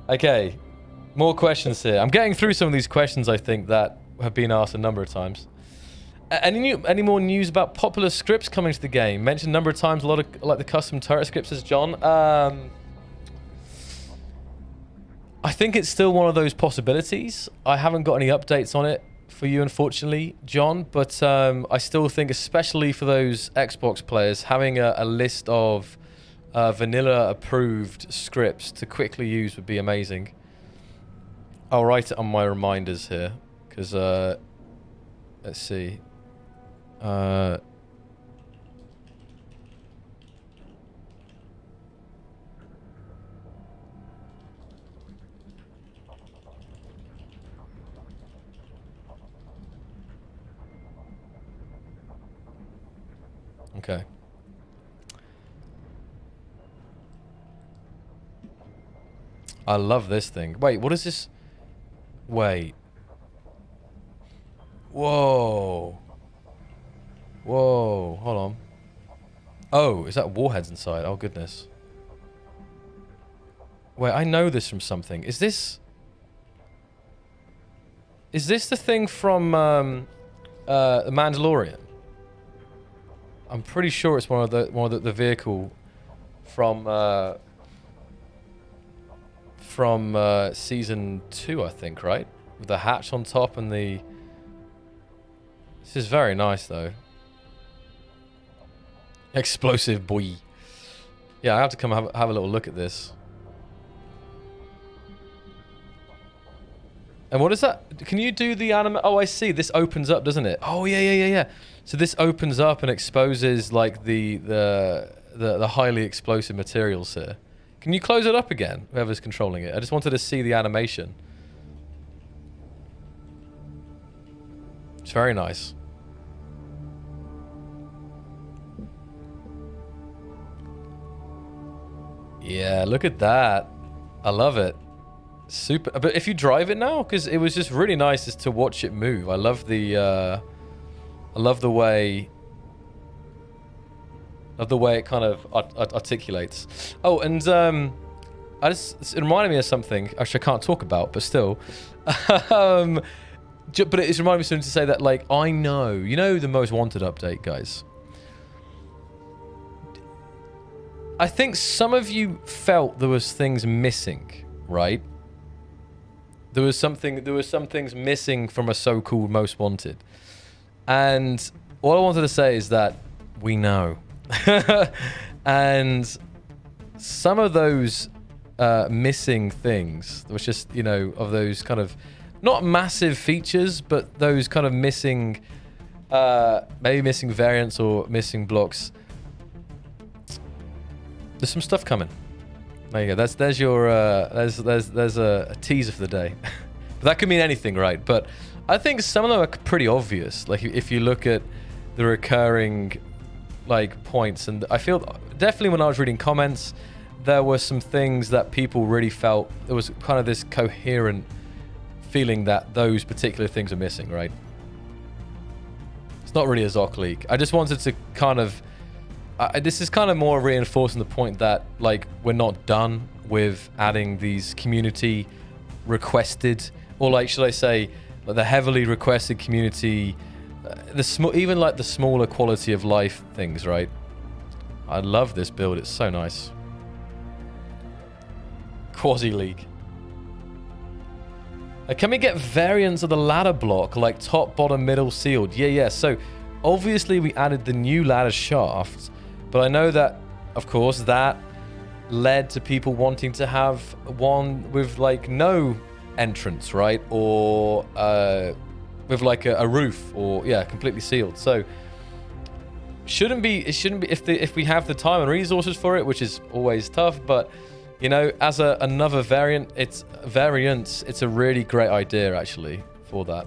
Okay, more questions here. I'm getting through some of these questions, I think, that have been asked a number of times. Any more news about popular scripts coming to the game? Mentioned a number of times, a lot of like the custom turret scripts, as John. I think it's still one of those possibilities. I haven't got any updates on it for you, unfortunately, John. But I still think, especially for those Xbox players, having a list of vanilla approved scripts to quickly use would be amazing. I'll write it on my reminders here, because let's see. Okay. I love this thing. Wait, what is this? Wait. Whoa. Whoa. Hold on. Oh, is that warheads inside? Oh, goodness. Wait, I know this from something. Is this the thing from The Mandalorian? I'm pretty sure it's one of the vehicle from season 2, I think, right? With the hatch on top and the... This is very nice, though. Explosive boy. Yeah, I have to come have a little look at this. And what is that? Can you do the anime? Oh, I see. This opens up, doesn't it? Oh, yeah. So this opens up and exposes like the highly explosive materials here. Can you close it up again? Whoever's controlling it. I just wanted to see the animation. It's very nice. Yeah, look at that. I love it. Super. But if you drive it now, because it was just really nice just to watch it move. I love the way it kind of articulates. Oh, and it reminded me of something. Actually, I can't talk about, but still. But it's reminded me of something to say that, like, I know, you know, the Most Wanted update, guys. I think some of you felt there was things missing, right? There was some things missing from a so-called Most Wanted. And all I wanted to say is that we know. And some of those missing things, there was just, you know, of those kind of, not massive features, but those kind of missing, maybe missing variants or missing blocks. There's some stuff coming. There you go. There's your there's a teaser for the day. But that could mean anything, right? But I think some of them are pretty obvious. Like if you look at the recurring like points, and I feel definitely when I was reading comments, there were some things that people really felt there was kind of this coherent feeling that those particular things are missing, right? It's not really a Zoc leak. I just wanted to kind of this is kind of more reinforcing the point that like we're not done with adding these community requested, or like should I say the heavily requested community, even like the smaller quality of life things, right? I love this build. It's so nice. Quasi league. Can we get variants of the ladder block like top, bottom, middle sealed? Yeah. So obviously we added the new ladder shaft. But I know that, of course, that led to people wanting to have one with like no entrance, right? Or with like a roof, or yeah, completely sealed. So it shouldn't be if we have the time and resources for it, which is always tough. But you know, as another variant, it's a really great idea actually for that.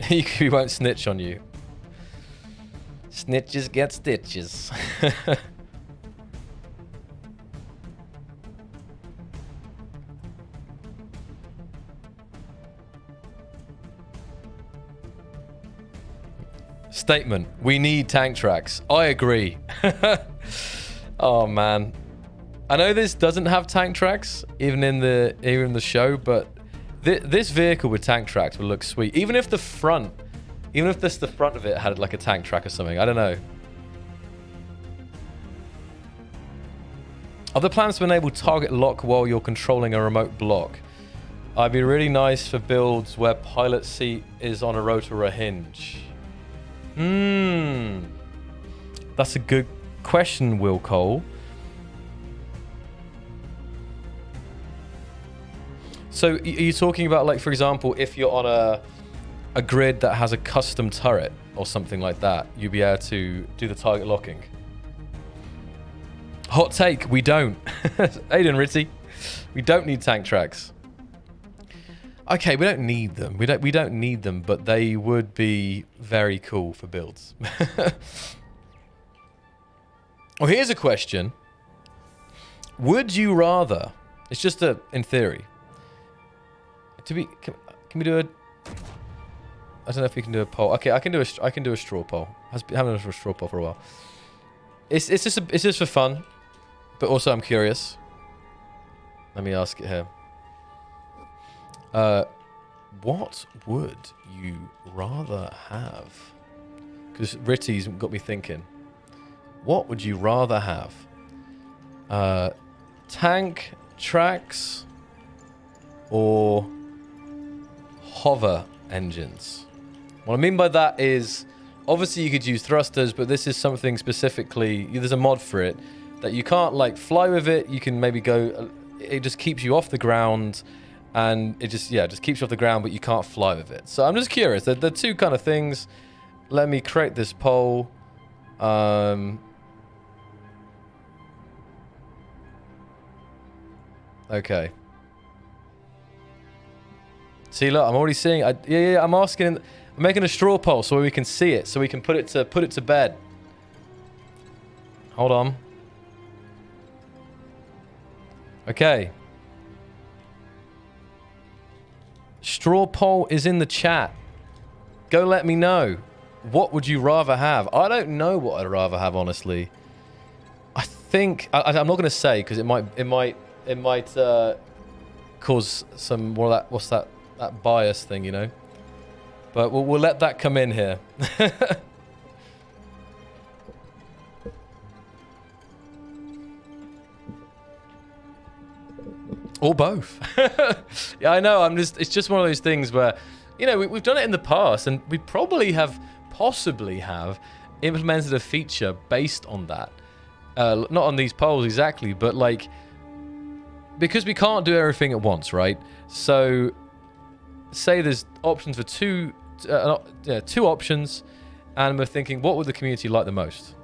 He won't snitch on you. Snitches get stitches. Statement. We need tank tracks. I agree. Oh man. I know this doesn't have tank tracks, even in the show, but this vehicle with tank tracks would look sweet. Even if the front of it had like a tank track or something. I don't know. Are there plans to enable target lock while you're controlling a remote block? I'd be really nice for builds where pilot seat is on a rotor or a hinge. That's a good question, Will Cole. So are you talking about, like, for example, if you're on a grid that has a custom turret or something like that, you'd be able to do the target locking? Hot take, we don't. Aiden Ritty, we don't need tank tracks. Okay, we don't need them. We don't need them, but they would be very cool for builds. Well, here's a question. Would you rather? It's just in theory. Can we do a? I don't know if we can do a poll. Okay, I can do a straw poll. I haven't done a straw poll for a while. It's just for fun, but also I'm curious. Let me ask it here. What would you rather have? Because Ritty's got me thinking. What would you rather have? Tank tracks or hover engines? What I mean by that is Obviously, you could use thrusters, but this is something specifically, there's a mod for it, that you can't, like, fly with it. You can maybe go, it just keeps you off the ground, and it just, yeah, just keeps you off the ground, but you can't fly with it. So I'm just curious. The two kind of things. Let me create this poll. Okay. See, look, I'm already seeing. Yeah, I'm asking. I'm making a straw poll so we can see it, so we can put it to bed. Hold on. Okay. Straw poll is in the chat. Go let me know. What would you rather have? I don't know what I'd rather have, honestly. I think I'm not going to say because it might cause some more of that. What's that bias thing, you know? But we'll let that come in here. Or both. Yeah, I know. It's just one of those things where, you know, we've done it in the past, and we probably possibly have implemented a feature based on that. Not on these polls exactly, but like, because we can't do everything at once, right? So, say there's options for two options, and we're thinking, what would the community like the most?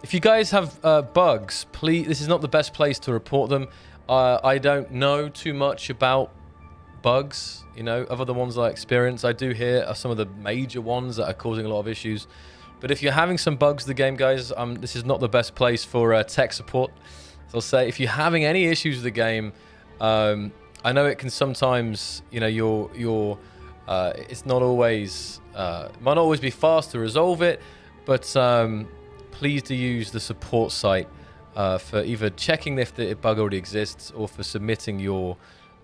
If you guys have bugs, please, this is not the best place to report them. I don't know too much about bugs, you know, other than ones I experience. I do hear some of the major ones that are causing a lot of issues. But if you're having some bugs in the game, guys, this is not the best place for tech support. So I'll say, if you're having any issues with the game, I know it can sometimes, you know, it's not always, might not always be fast to resolve it, but please do use the support site for either checking if the bug already exists or for submitting your,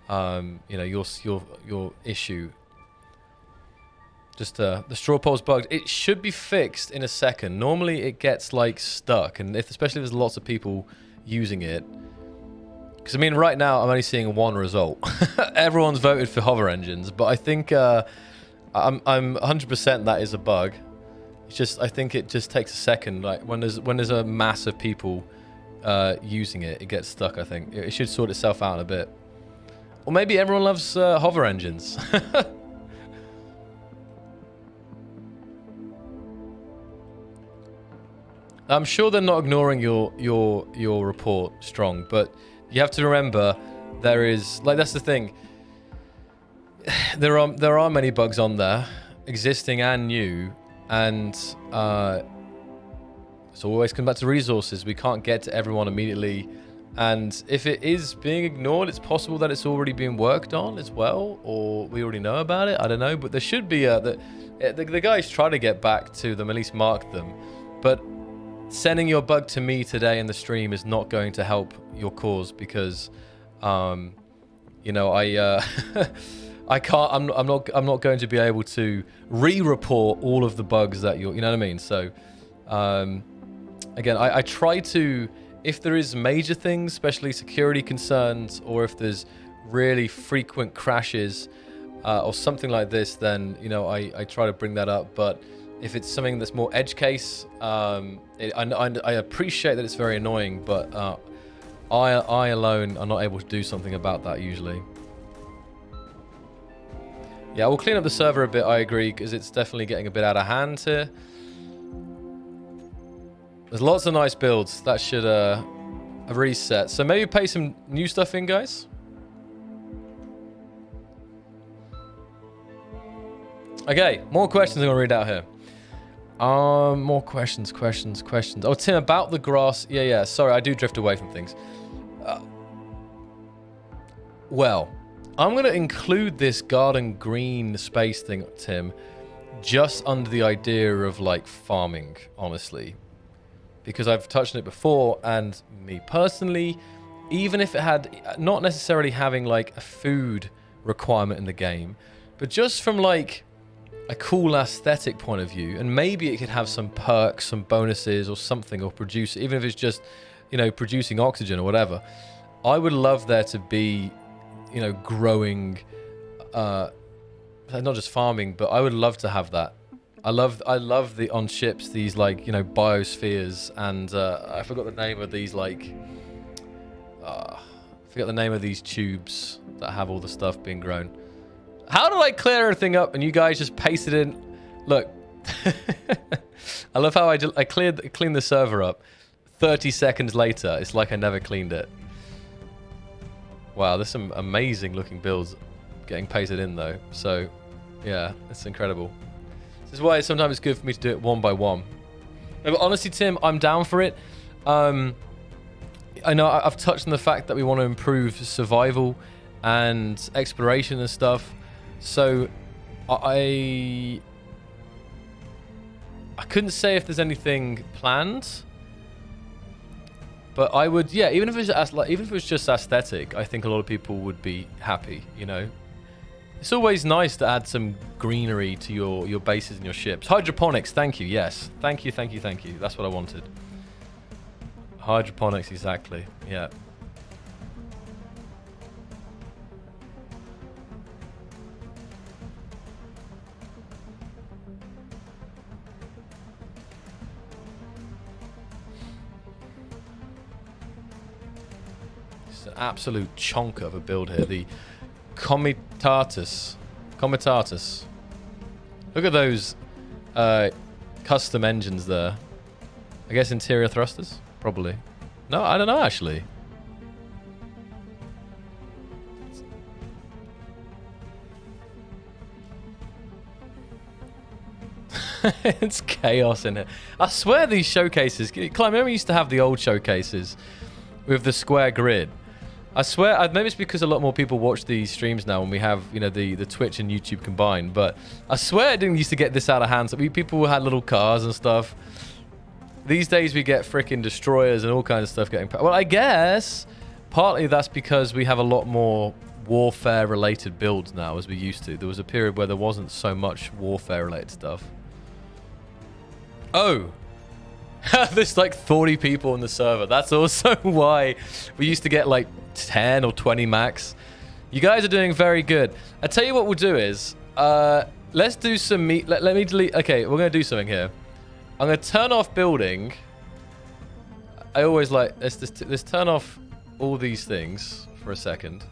you know, your issue. Just the straw poll's bugged. It should be fixed in a second. Normally it gets like stuck, and especially if there's lots of people using it. Because I mean, right now I'm only seeing one result. Everyone's voted for hover engines, but I think I'm 100% that is a bug. It's just, I think it just takes a second. Like when there's a mass of people using it, it gets stuck. I think it should sort itself out in a bit. Or maybe everyone loves hover engines. I'm sure they're not ignoring your report, Strong, but you have to remember there is, like, that's the thing. There are many bugs on there, existing and new. And it's always come back to resources. We can't get to everyone immediately. And if it is being ignored, it's possible that it's already being worked on as well, or we already know about it. I don't know, but there should be the guys try to get back to them, at least mark them. But sending your bug to me today in the stream is not going to help your cause because, you know, I can't. I'm not going to be able to re-report all of the bugs that you know what I mean. So, again, I try to, if there is major things, especially security concerns, or if there's really frequent crashes or something like this, then you know I try to bring that up. But if it's something that's more edge case, I appreciate that it's very annoying, but I alone are not able to do something about that usually. Yeah, we'll clean up the server a bit, I agree, because it's definitely getting a bit out of hand here. There's lots of nice builds. That should have reset. So maybe pay some new stuff in, guys. Okay, more questions I'm going to read out here. More questions. Oh, Tim, about the grass. Yeah. Sorry, I do drift away from things. Well, I'm going to include this garden green space thing, Tim, just under the idea of like farming, honestly. Because I've touched on it before, and me personally, even if it had not necessarily having like a food requirement in the game, but just from like a cool aesthetic point of view, and maybe it could have some perks, some bonuses or something, or produce, even if it's just, you know, producing oxygen or whatever. I would love there to be, you know, growing, not just farming, but I would love to have that. I love the on ships, these like, you know, biospheres, and I forgot the name of these, like, forget the name of these tubes that have all the stuff being grown. How did I clear everything up and you guys just pasted in? Look, I love how I cleaned the server up. 30 seconds later, it's like I never cleaned it. Wow, there's some amazing looking builds getting pasted in though. So, yeah, it's incredible. This is why sometimes it's good for me to do it one by one. No, but honestly, Tim, I'm down for it. I know I've touched on the fact that we want to improve survival and exploration and stuff. So I couldn't say if there's anything planned, but I would, yeah. Even if it was just aesthetic, I think a lot of people would be happy. You know, it's always nice to add some greenery to your bases and your ships. Hydroponics, thank you. Yes, thank you. That's what I wanted. Hydroponics, exactly. Yeah. It's an absolute chonker of a build here. The Comitatus. Look at those custom engines there. I guess interior thrusters? Probably. No, I don't know, actually. It's chaos in it. I swear these showcases... Clive, remember we used to have the old showcases with the square grid? I swear, maybe it's because a lot more people watch these streams now when we have, you know, the Twitch and YouTube combined, but I swear it didn't used to get this out of hand. So people had little cars and stuff. These days we get freaking destroyers and all kinds of stuff getting... Well, I guess partly that's because we have a lot more warfare-related builds now as we used to. There was a period where there wasn't so much warfare-related stuff. Oh! There's like 40 people in the server. That's also why we used to get like 10 or 20 max. You guys are doing very good. I tell you what we'll do is... let's do some... Let me delete... Okay, we're going to do something here. I'm going to turn off building. I always like... Let's turn off all these things for a second.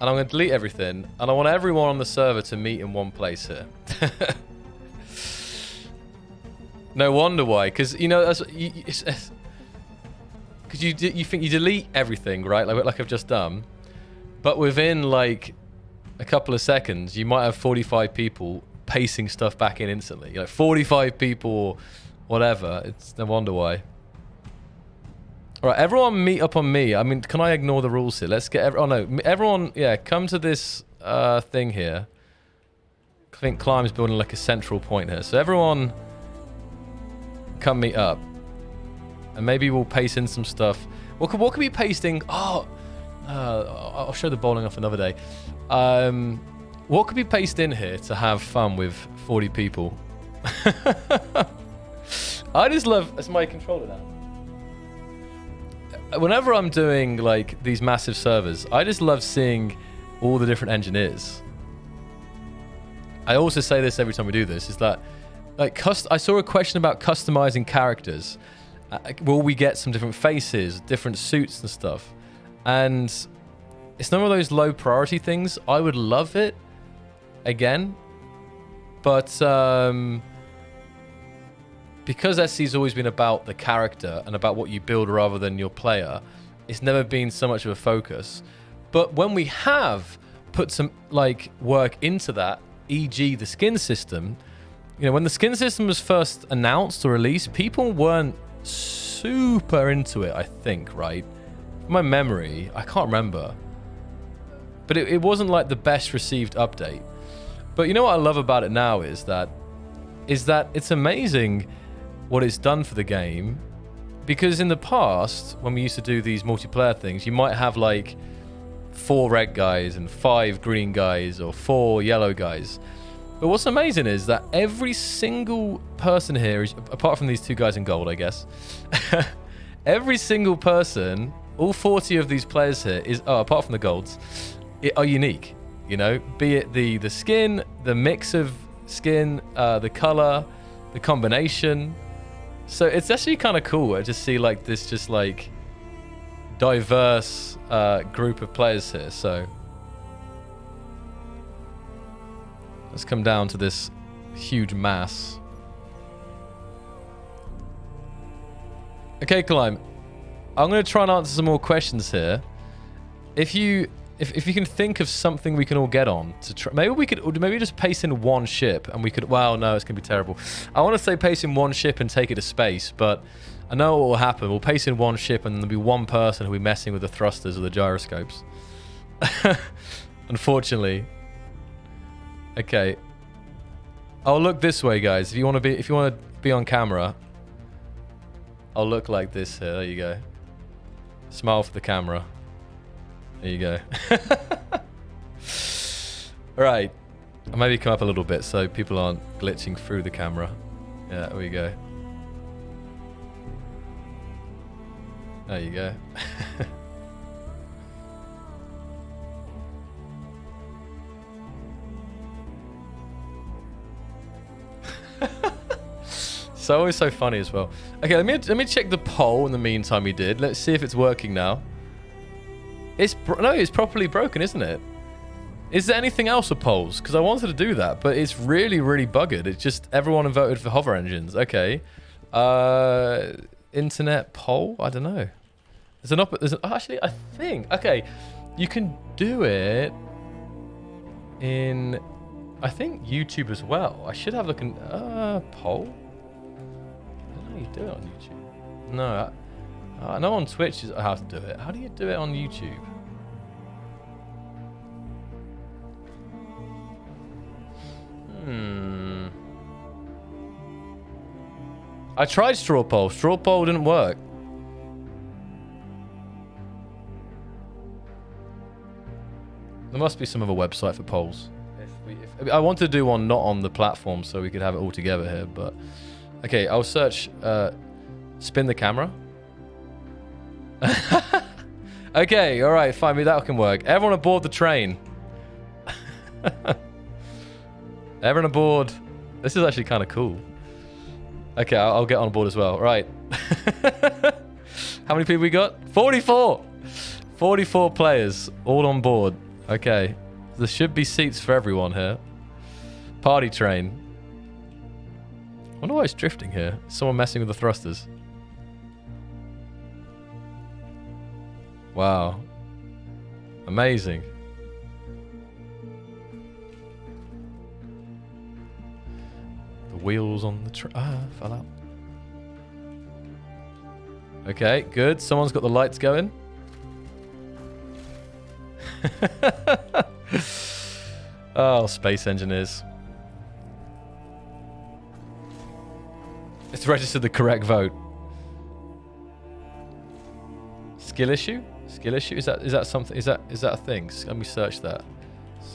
And I'm going to delete everything. And I want everyone on the server to meet in one place here. No wonder why. Because, you know, because you think you delete everything, right? Like I've just done. But within, like, a couple of seconds, you might have 45 people... pacing stuff back in instantly. Like 45 people or whatever. It's no wonder why. Alright, everyone meet up on me. I mean, can I ignore the rules here? Let's get... Oh no, everyone, yeah, come to this thing here. I think Climb's building like a central point here. So everyone come meet up. And maybe we'll paste in some stuff. What could be pasting? Oh, I'll show the bowling off another day. What could be pasted in here to have fun with 40 people? I just love... That's my controller now. Whenever I'm doing like these massive servers, I just love seeing all the different engineers. I also say this every time we do this, is that like I saw a question about customizing characters. Will we get some different faces, different suits and stuff? And it's none of those low priority things. I would love it. Again, but because SC's always been about the character and about what you build rather than your player, it's never been so much of a focus. But when we have put some like work into that, e.g. the skin system, you know, when the skin system was first announced or released, people weren't super into it, I think, right? From my memory, I can't remember. But it wasn't like the best received update. But you know what I love about it now is that it's amazing what it's done for the game. Because in the past, when we used to do these multiplayer things, you might have like 4 red guys and 5 green guys or 4 yellow guys. But what's amazing is that every single person here, is, apart from these 2 guys in gold, I guess, every single person, all 40 of these players here, apart from the golds, are unique. You know, be it the skin, the mix of skin, the color, the combination. So it's actually kind of cool to see like this just like diverse group of players here. So let's come down to this huge mass. Okay, Climb. I'm going to try and answer some more questions here. If you can think of something we can all get on to try, maybe just pace in 1 ship and we could. Wow, no, it's gonna be terrible. I want to say pace in 1 ship and take it to space, but I know what will happen. We'll pace in 1 ship and there'll be 1 person who'll be messing with the thrusters or the gyroscopes. Unfortunately. Okay. I'll look this way, guys. If you want to be on camera, I'll look like this here. There you go. Smile for the camera. There you go. Right. I'll maybe come up a little bit so people aren't glitching through the camera. Yeah, there we go. There you go. So always so funny as well. Okay, let me check the poll in the meantime we did. Let's see if it's working now. It's properly broken, isn't it? Is there anything else with polls? Because I wanted to do that, but it's really, really buggered. It's just everyone voted for hover engines. Okay. Internet poll? I don't know. Actually, I think... Okay. You can do it in... I think YouTube as well. I should have a look in... poll? I don't know how you do it on YouTube. No, I know on Twitch is how to do it. How do you do it on YouTube? I tried straw poll. Straw poll didn't work. There must be some other website for polls. I want to do one not on the platform so we could have it all together here, but... Okay, I'll search... spin the camera. Okay, alright, fine, maybe that can work. Everyone aboard the train. Everyone aboard. This is actually kind of cool. Okay, I'll get on board as well. Right. How many people we got? 44! 44 players, all on board. Okay. There should be seats for everyone here. Party train. I wonder why it's drifting here. Someone messing with the thrusters. Wow. Amazing. The wheels on the train. Fell out. Okay, good. Someone's got the lights going. Oh, space engineers. It's registered the correct vote. Skill issue? Skill issue? Is that something? Is that a thing? Let me search that.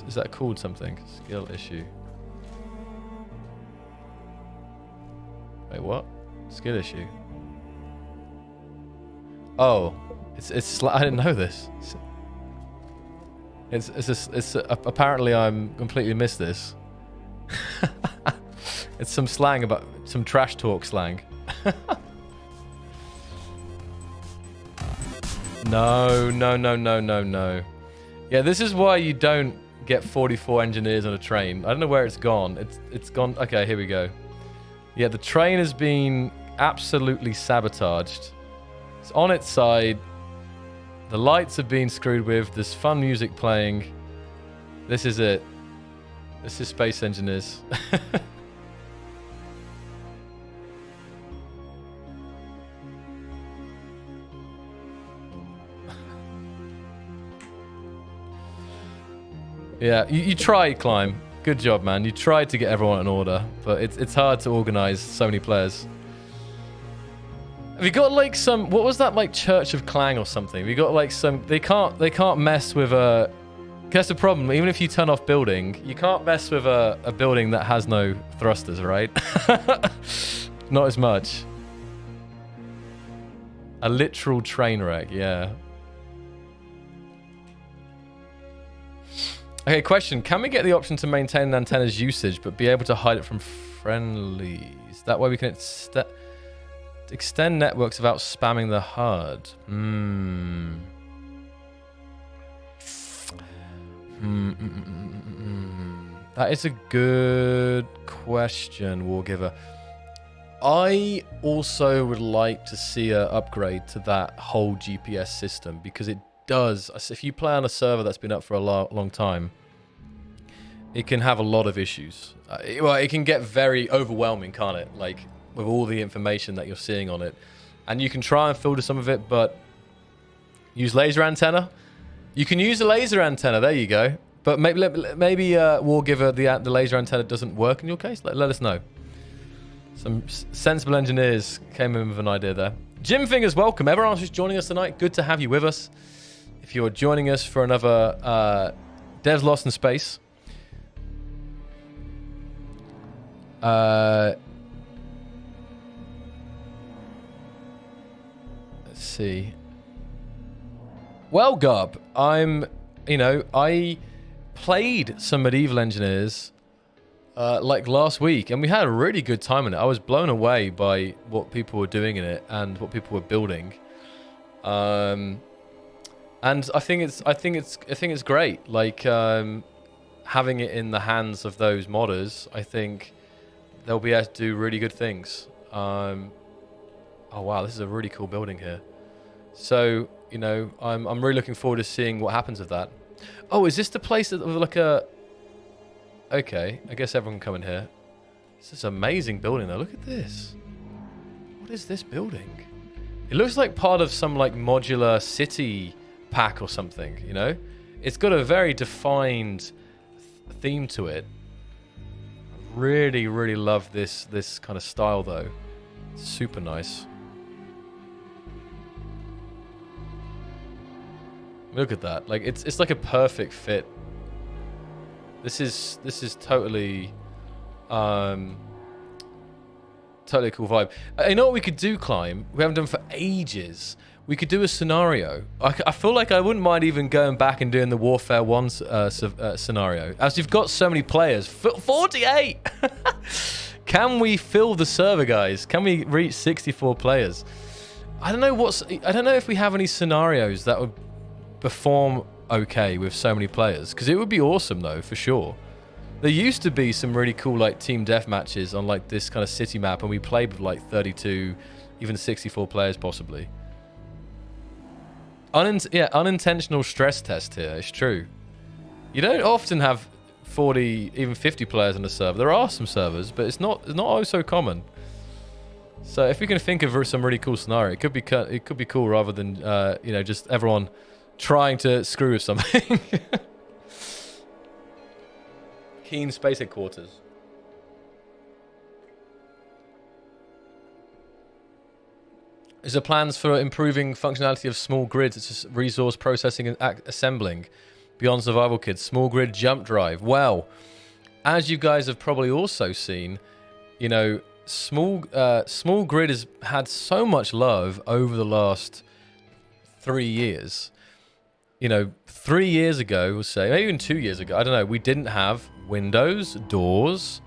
Is that called something? Skill issue. Wait, what? Skill issue. Oh, it's I didn't know this. It's apparently I'm completely missed this. It's some slang about some trash talk slang. No. Yeah, this is why you don't get 44 engineers on a train. I don't know where it's gone. It's gone. Okay, here we go. Yeah, the train has been absolutely sabotaged. It's on its side. The lights have been screwed with. There's fun music playing. This is it. This is Space Engineers. Yeah, you tried, Climb. Good job, man. You tried to get everyone in order, but it's hard to organize so many players. Have you got like some? What was that like? Church of Clang or something? Have you got like some? They can't mess with a. That's the problem. Even if you turn off building, you can't mess with a building that has no thrusters, right? Not as much. A literal train wreck, yeah. Okay, question. Can we get the option to maintain an antenna's usage, but be able to hide it from friendlies? That way we can extend networks without spamming the HUD. That is a good question, Wargiver. I also would like to see an upgrade to that whole GPS system, because it does. If you play on a server that's been up for a long time, it can have a lot of issues. Well, it can get very overwhelming, can't it? Like, with all the information that you're seeing on it. And you can try and filter some of it, but use laser antenna. You can use a laser antenna, there you go. But maybe Wargiver, the laser antenna doesn't work in your case. Let us know. Some sensible engineers came in with an idea there. Jim Fingers, welcome. Everyone who's joining us tonight, good to have you with us. If you're joining us for another Devs Lost in Space, let's see. Well, Gub, I played some Medieval Engineers like last week, and we had a really good time in it. I was blown away by what people were doing in it and what people were building. And I think it's great. Like having it in the hands of those modders, I think they'll be able to do really good things. Oh wow, this is a really cool building here. So I'm really looking forward to seeing what happens with that. Oh, is this the place that was like a? Okay, I guess everyone can come in here. This is an amazing building though. Look at this. What is this building? It looks like part of some like modular city pack or something, you know? It's got a very defined theme to it. I really, really love this kind of style though. It's super nice. Look at that. Like it's like a perfect fit. This is totally totally a cool vibe. You know what we could do, Climb? We haven't done for ages. We could do a scenario. I feel like I wouldn't mind even going back and doing the Warfare 1 scenario. As you've got so many players. 48! Can we fill the server, guys? Can we reach 64 players? I don't know if we have any scenarios that would perform okay with so many players, because it would be awesome though, for sure. There used to be some really cool like team death matches on like this kind of city map, and we played with like 32, even 64 players possibly. Unintentional stress test here. It's true. You don't often have 40, even 50 players on the server. There are some servers, but it's not always so common. So if we can think of some really cool scenario, it could be cool rather than just everyone trying to screw with something. Keen Space Headquarters. Is there plans for improving functionality of small grids, such as resource processing and assembling beyond survival kits? Small grid jump drive. Well, as you guys have probably also seen, small grid has had so much love over the last 3 years. 3 years ago, we'll say, maybe even 2 years ago, I don't know, we didn't have windows, doors,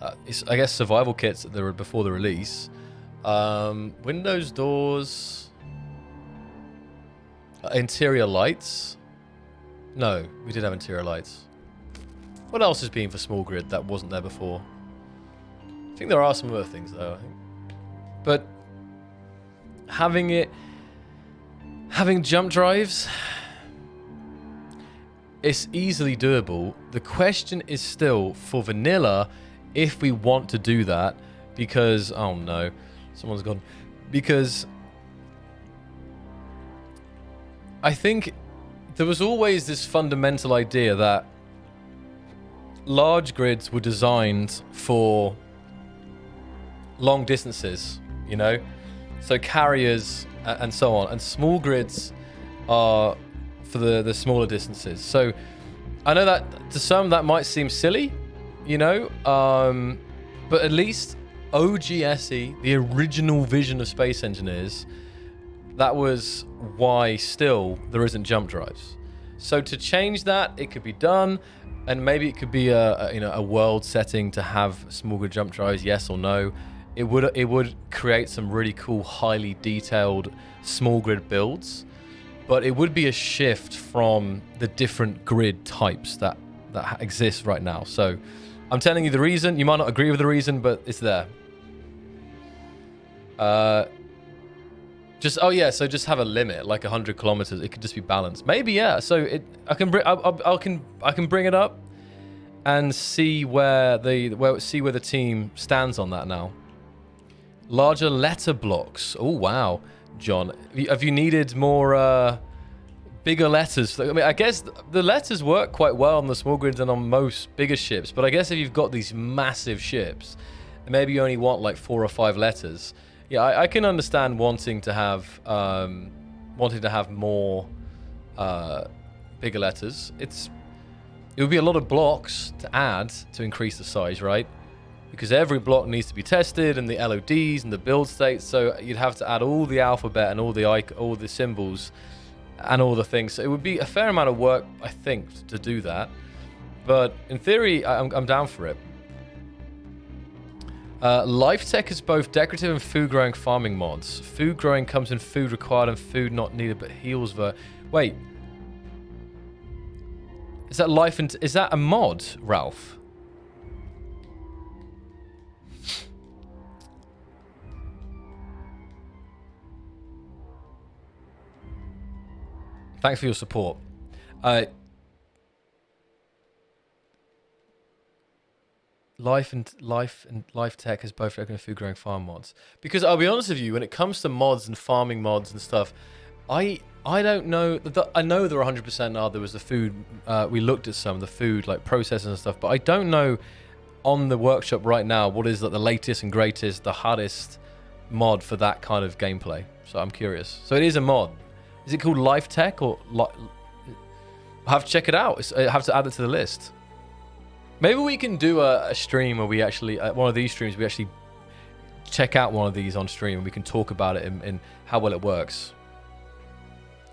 I guess survival kits that were before the release. Windows, doors, interior lights. No, we did have interior lights. What else has been for small grid that wasn't there before? I think there are some other things though, I think. But having jump drives, it's easily doable. The question is still for vanilla if we want to do that, because oh no, someone's gone. Because I think there was always this fundamental idea that large grids were designed for long distances, So carriers and so on. And small grids are for the smaller distances. So I know that to some that might seem silly, you know, but at least OGSE, the original vision of Space Engineers, that was why still there isn't jump drives. So to change that, it could be done, and maybe it could be a world setting to have small grid jump drives, yes or no. It would create some really cool, highly detailed small grid builds, but it would be a shift from the different grid types that exist right now. So I'm telling you the reason. You might not agree with the reason, but it's there. So just have a limit, like 100 kilometers. It could just be balanced. Maybe, yeah. So I can bring it up and see where the team stands on that now. Larger letter blocks. Oh wow, John, have you needed more bigger letters? I mean, I guess the letters work quite well on the small grids and on most bigger ships. But I guess if you've got these massive ships, maybe you only want like 4 or 5 letters. Yeah, I can understand wanting to have more bigger letters. It would be a lot of blocks to add to increase the size, right? Because every block needs to be tested, and the LODs and the build states. So you'd have to add all the alphabet and all the symbols and all the things. So it would be a fair amount of work, I think, to do that. But in theory, I'm down for it. Life Tech is both decorative and food growing farming mods. Food growing comes in food required and food not needed, but heals wait. Is that a mod, Ralph? Thanks for your support. Life Tech has both recommended food growing farm mods. Because I'll be honest with you, when it comes to mods and farming mods and stuff, I don't know. I know there 100% are. There was the food. We looked at some of the food like processing and stuff, but I don't know on the workshop right now what is like the latest and greatest, the hardest mod for that kind of gameplay. So I'm curious. So it is a mod. Is it called Life Tech or? I'll have to check it out. I have to add it to the list. Maybe we can do a stream where we actually, one of these streams, we actually check out one of these on stream and we can talk about it in how well it works.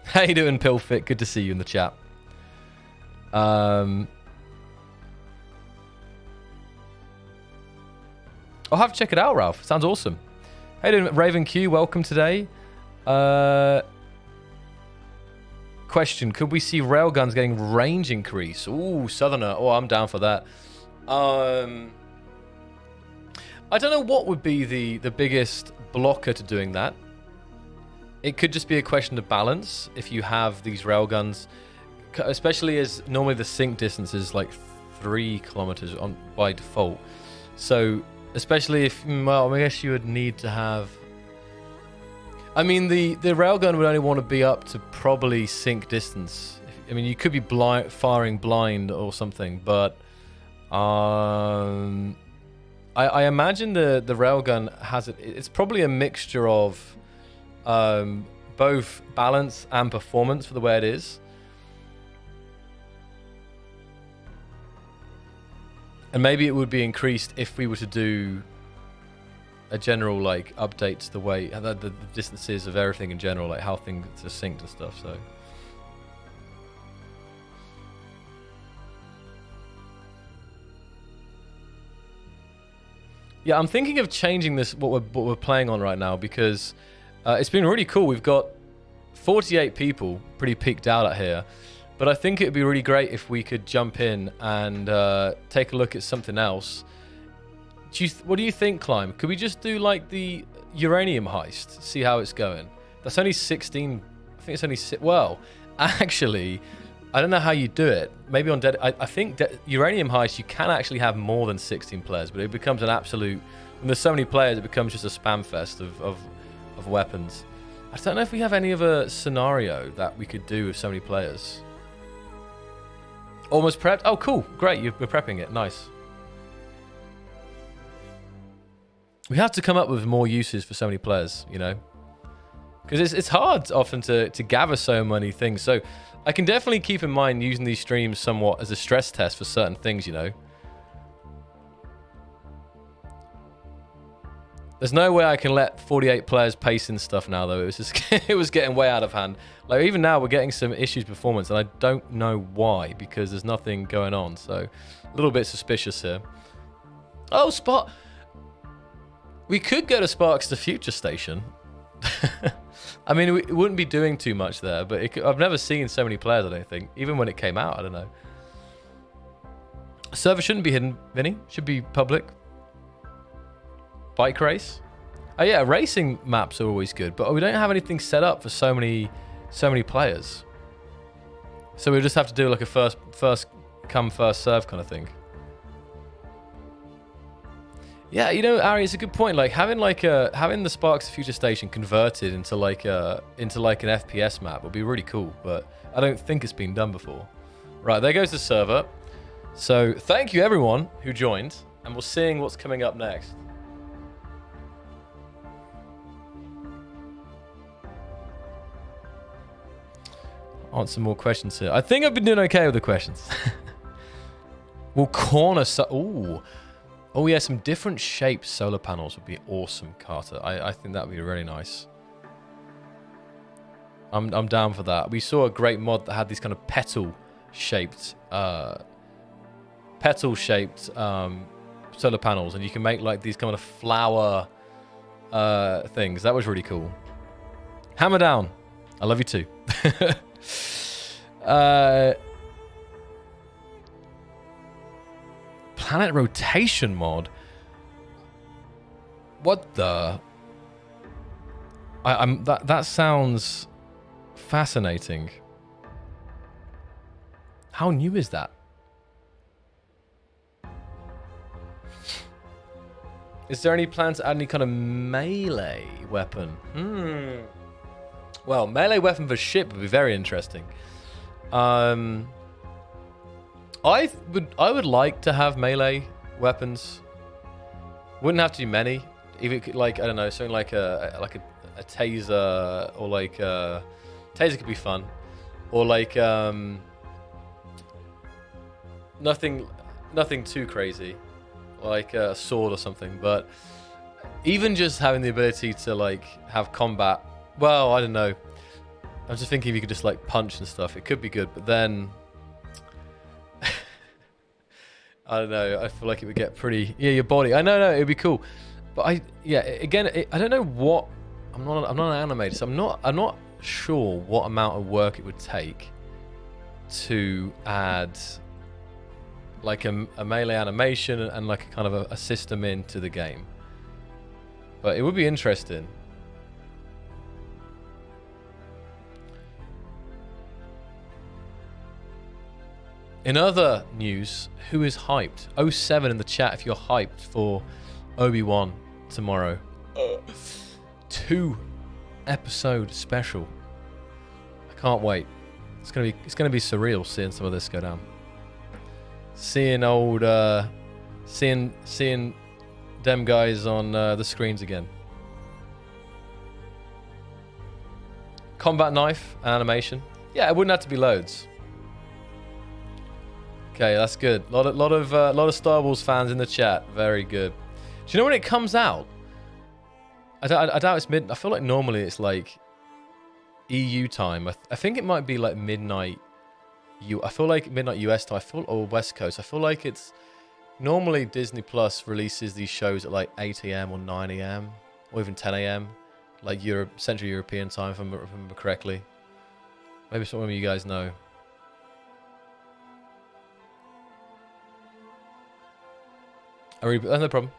How you doing, Pilfit? Good to see you in the chat. I'll have to check it out, Ralph. Sounds awesome. How you doing, Raven Q? Welcome today. Question, could we see railguns getting range increase? Ooh, Southerner. Oh, I'm down for that. I don't know what would be the biggest blocker to doing that. It could just be a question of balance if you have these railguns, especially as normally the sink distance is like 3 kilometers by default. So, especially if, well, I guess you would need to have... I mean, the railgun would only want to be up to probably sink distance. I mean, you could be firing blind or something, but I imagine the railgun has it. It's probably a mixture of both balance and performance for the way it is. And maybe it would be increased if we were to do a general like update to the way the distances of everything in general, like how things are synced and stuff. So yeah, I'm thinking of changing this what we're playing on right now, because it's been really cool. We've got 48 people pretty peaked out at here, but I think it would be really great if we could jump in and take a look at something else. What do you think, Climb? Could we just do like the uranium heist? See how it's going. That's only 16. I think it's only well, actually, I don't know how you do it. Maybe on I think uranium heist you can actually have more than 16 players, but it becomes an absolute. When there's so many players, it becomes just a spam fest of weapons. I don't know if we have any other scenario that we could do with so many players. Almost prepped. Oh, cool, great. We're prepping it. Nice. We have to come up with more uses for so many players, you know? Because it's hard often to gather so many things. So I can definitely keep in mind using these streams somewhat as a stress test for certain things, you know. There's no way I can let 48 players pace in stuff now, though. It was just it was getting way out of hand. Like, even now, we're getting some issues performance, and I don't know why, because there's nothing going on. So a little bit suspicious here. Oh, Spark. We could go to Sparks the Future Station. I mean, we wouldn't be doing too much there, but I've never seen so many players, I don't think. Even when it came out, I don't know. Server shouldn't be hidden, Vinny. Should be public. Bike race. Oh yeah, racing maps are always good, but we don't have anything set up for so many players. So we just have to do like a first come, first serve kind of thing. Yeah, you know, Ari, it's a good point. Like having the Sparks Future Station converted into like an FPS map would be really cool, but I don't think it's been done before. Right, there goes the server. So thank you everyone who joined, and we're seeing what's coming up next. Answer more questions here. I think I've been doing okay with the questions. We'll corner. Ooh. Oh yeah, some different shaped solar panels would be awesome, Carter. I think that would be really nice. I'm down for that. We saw a great mod that had these kind of petal-shaped solar panels, and you can make like these kind of flower things. That was really cool. Hammer down. I love you too. Planet rotation mod. What the? That sounds fascinating. How new is that? Is there any plan to add any kind of melee weapon? Well, melee weapon for ship would be very interesting. I would like to have melee weapons. Wouldn't have to be many. Even like, I don't know, something like a taser, or like taser could be fun, or like nothing too crazy, like a sword or something. But even just having the ability to like have combat. Well, I don't know. I was just thinking if you could just like punch and stuff, it could be good. But then, I don't know. I feel like it would get pretty. Yeah, your body. I know, no, it'd be cool. But I don't know what. I'm not an animator, so I'm not sure what amount of work it would take to add like a melee animation and like a kind of a system into the game. But it would be interesting. In other news, who is hyped? 07 in the chat if you're hyped for Obi-Wan tomorrow. 2-episode special. I can't wait. It's gonna be surreal seeing some of this go down. Seeing them guys on the screens again. Combat knife animation. Yeah, it wouldn't have to be loads. Okay, that's good. Lot of Star Wars fans in the chat. Very good. Do you know when it comes out? I doubt it's mid. I feel like normally it's like EU time. I think it might be like midnight. I feel like midnight US time. Or West Coast. I feel like it's normally Disney Plus releases these shows at like 8 a.m. or 9 a.m. or even 10 a.m. like Central European time, if I remember correctly. Maybe some of you guys know. No problem.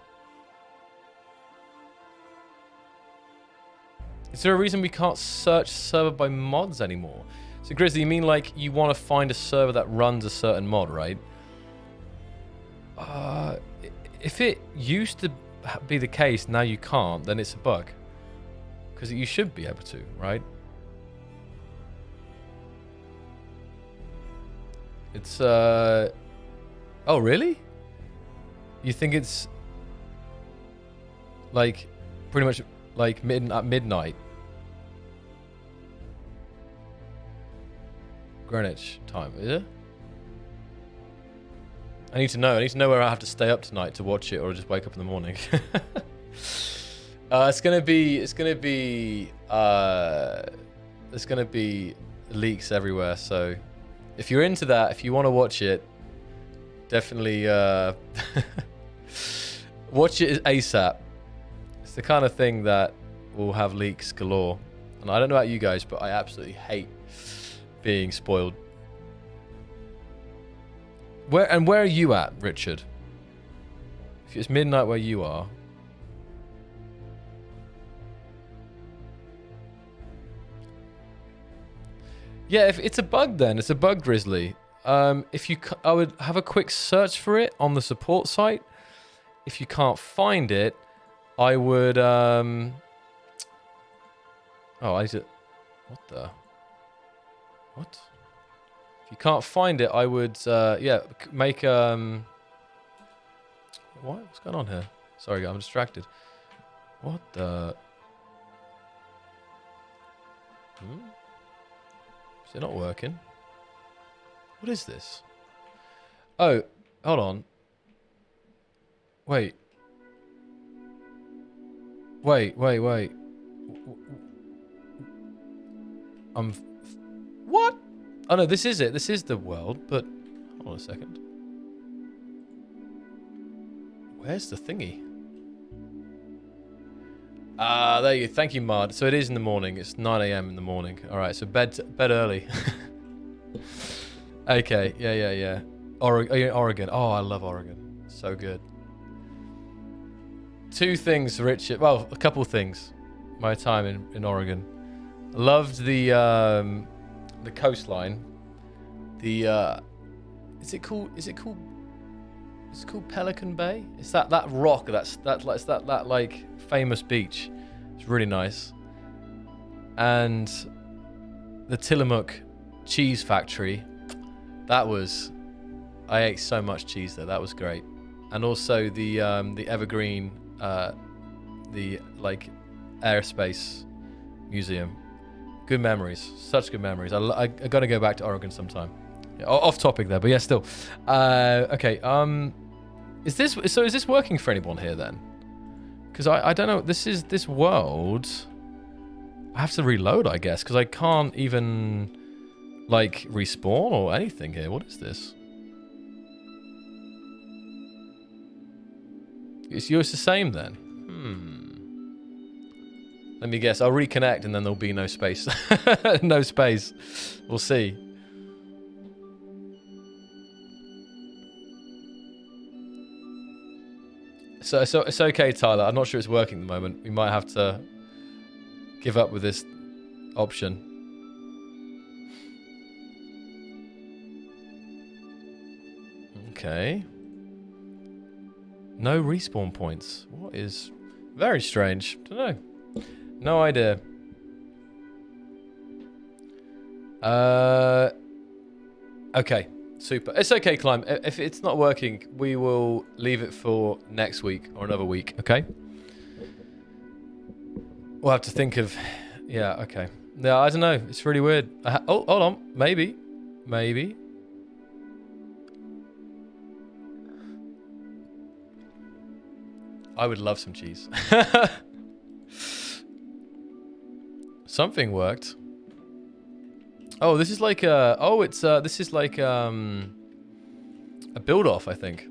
Is there a reason we can't search server by mods anymore? So Grizzly, you mean like you want to find a server that runs a certain mod, right? If it used to be the case, now you can't, then it's a bug. Because you should be able to, right? It's oh really? You think it's like pretty much like at midnight? Greenwich time, is it? I need to know. I need to know where I have to stay up tonight to watch it, or just wake up in the morning. It's gonna be leaks everywhere. So if you're into that, if you want to watch it, definitely watch it ASAP. It's the kind of thing that will have leaks galore. And I don't know about you guys, but I absolutely hate being spoiled. Where are you at, Richard? If it's midnight where you are. Yeah, if it's a bug, then it's a bug, Grizzly. I would have a quick search for it on the support site. If you can't find it, I would I need to... What? If you can't find it, I would make What? What's going on here? Sorry, I'm distracted. What the... Is it not working? What is this? Oh, hold on. Wait. What? Oh no, this is it. This is the world, but hold on a second. Where's the thingy? There you go. Thank you, Mard. So it is in the morning. It's 9 a.m. in the morning. All right, so bed early. Okay, yeah. Oregon. Oh, I love Oregon. So good. Two things, Richard. Well, a couple things. My time in Oregon. Loved the coastline. Is it called Pelican Bay? It's that rock that like famous beach. It's really nice. And the Tillamook cheese factory. I ate so much cheese there. That was great. And also the Evergreen, the like aerospace museum. Good memories. Such good memories. I gotta go back to Oregon sometime. Yeah, off topic there, but yeah, still. Okay. Is this working for anyone here then? Because I don't know. This world. I have to reload, I guess, because I can't even like respawn or anything here. What is this? It's the same then. Let me guess. I'll reconnect and then there'll be no space. No space. We'll see. So it's okay, Tyler. I'm not sure it's working at the moment. We might have to give up with this option. Okay. No respawn points. What is... Very strange. Don't know. No idea. Okay. Super. It's okay, Climb. If it's not working, we will leave it for next week or another week, okay? We'll have to think of... Yeah, okay. Yeah, I don't know. It's really weird. Oh, hold on. Maybe. I would love some cheese. Something worked. Oh, this is like a... Oh, it's... this is like a build-off, I think.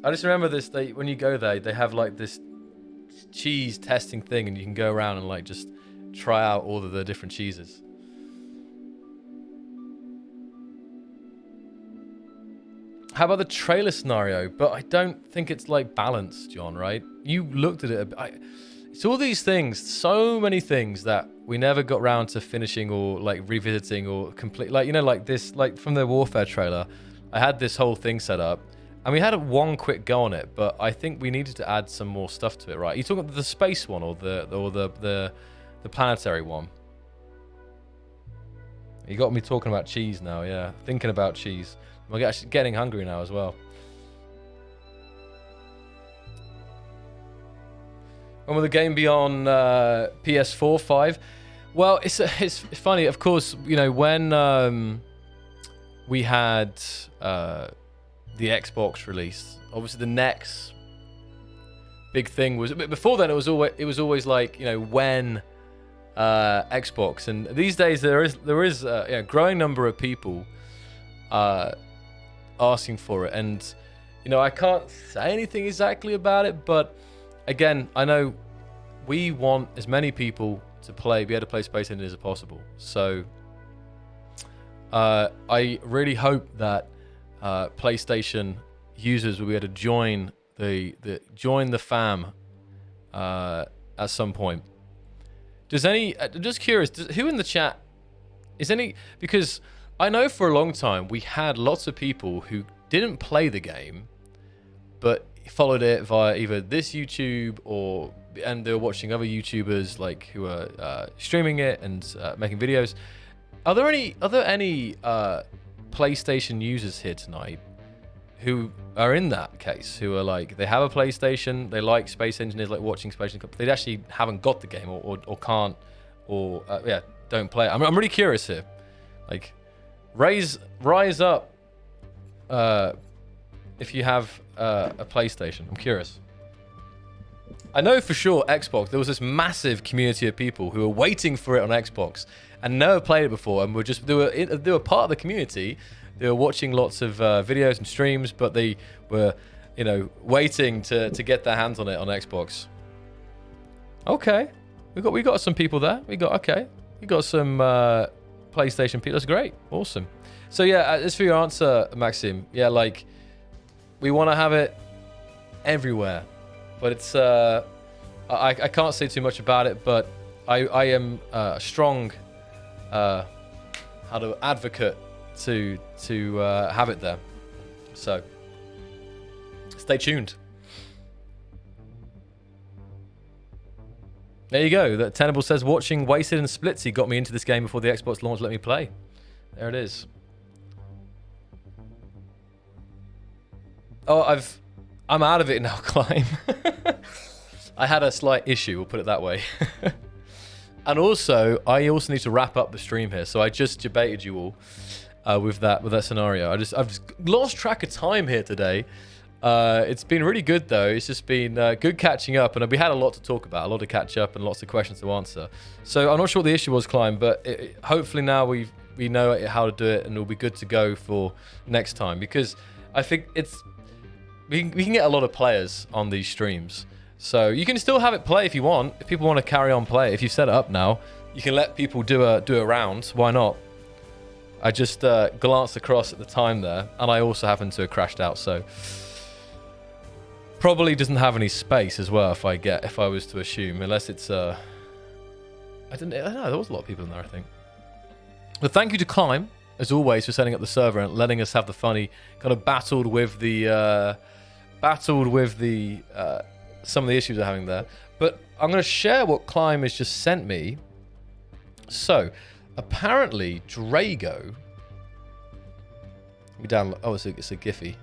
I just remember this. When you go there, they have like this cheese testing thing, and you can go around and like just try out all of the different cheeses. How about the trailer scenario? But I don't think it's like balanced, John, right? You looked at it. It's all these things, so many things that we never got round to finishing or like revisiting or complete. Like, you know, like this, like from the Warfare trailer, I had this whole thing set up and we had one quick go on it, but I think we needed to add some more stuff to it, right? You talking about the space one or the planetary one? You got me talking about cheese now, yeah. Thinking about cheese. I'm actually getting hungry now as well. When will the game be on PS4, 5? Well, it's funny. Of course, you know, when we had the Xbox release, obviously the next big thing was, before then it was always like, you know, when Xbox, and these days there is a growing number of people asking for it, and you know, I can't say anything exactly about it, but again, I know we want as many people to be able to play Space Engineers as possible. So I really hope that PlayStation users will be able to join the fam at some point. I'm just curious, who in the chat is any, because I know for a long time we had lots of people who didn't play the game but followed it via either this YouTube and they were watching other YouTubers like who are streaming it and making videos. Are there any PlayStation users here tonight who are in that case, who are like, they have a PlayStation, they like Space Engineers, like watching Space Engineers, they actually haven't got the game or can't, or don't play it? I'm really curious here. Like, rise up if you have a PlayStation. I'm curious. I know for sure Xbox, there was this massive community of people who were waiting for it on Xbox and never played it before, and they were part of the community. They were watching lots of videos and streams, but they were, you know, waiting to get their hands on it on Xbox. Okay, we got some people there. We got some PlayStation people. That's great, awesome. So yeah, as for your answer, Maxim, yeah, like we want to have it everywhere, but it's I can't say too much about it, but I am a strong advocate to have it there. So stay tuned. There you go. That Tenable says, watching Wasted and Splitsy got me into this game before the Xbox launch let me play. There it is. Oh, I'm out of it now, Climb. I had a slight issue, we'll put it that way. And also, I also need to wrap up the stream here, so I just debated you all with that scenario. I've lost track of time here today. It's been really good though. It's just been good catching up, and we had a lot to talk about, a lot to catch up, and lots of questions to answer. So I'm not sure what the issue was, Climb, but hopefully now we know how to do it, and it'll be good to go for next time, because I think we can get a lot of players on these streams. So you can still have it play if you want. If people want to carry on play, if you set it up now, you can let people do a round. Why not? I just glanced across at the time there, and I also happened to have crashed out. So probably doesn't have any space as well. If I was to assume, unless it's I don't know. There was a lot of people in there, I think. But thank you to Climb as always for setting up the server and letting us have the funny kind of battled with the some of the issues they're having there. But I'm going to share what Climb has just sent me. So, apparently, Drago... Let me download... Oh, it's a Giphy.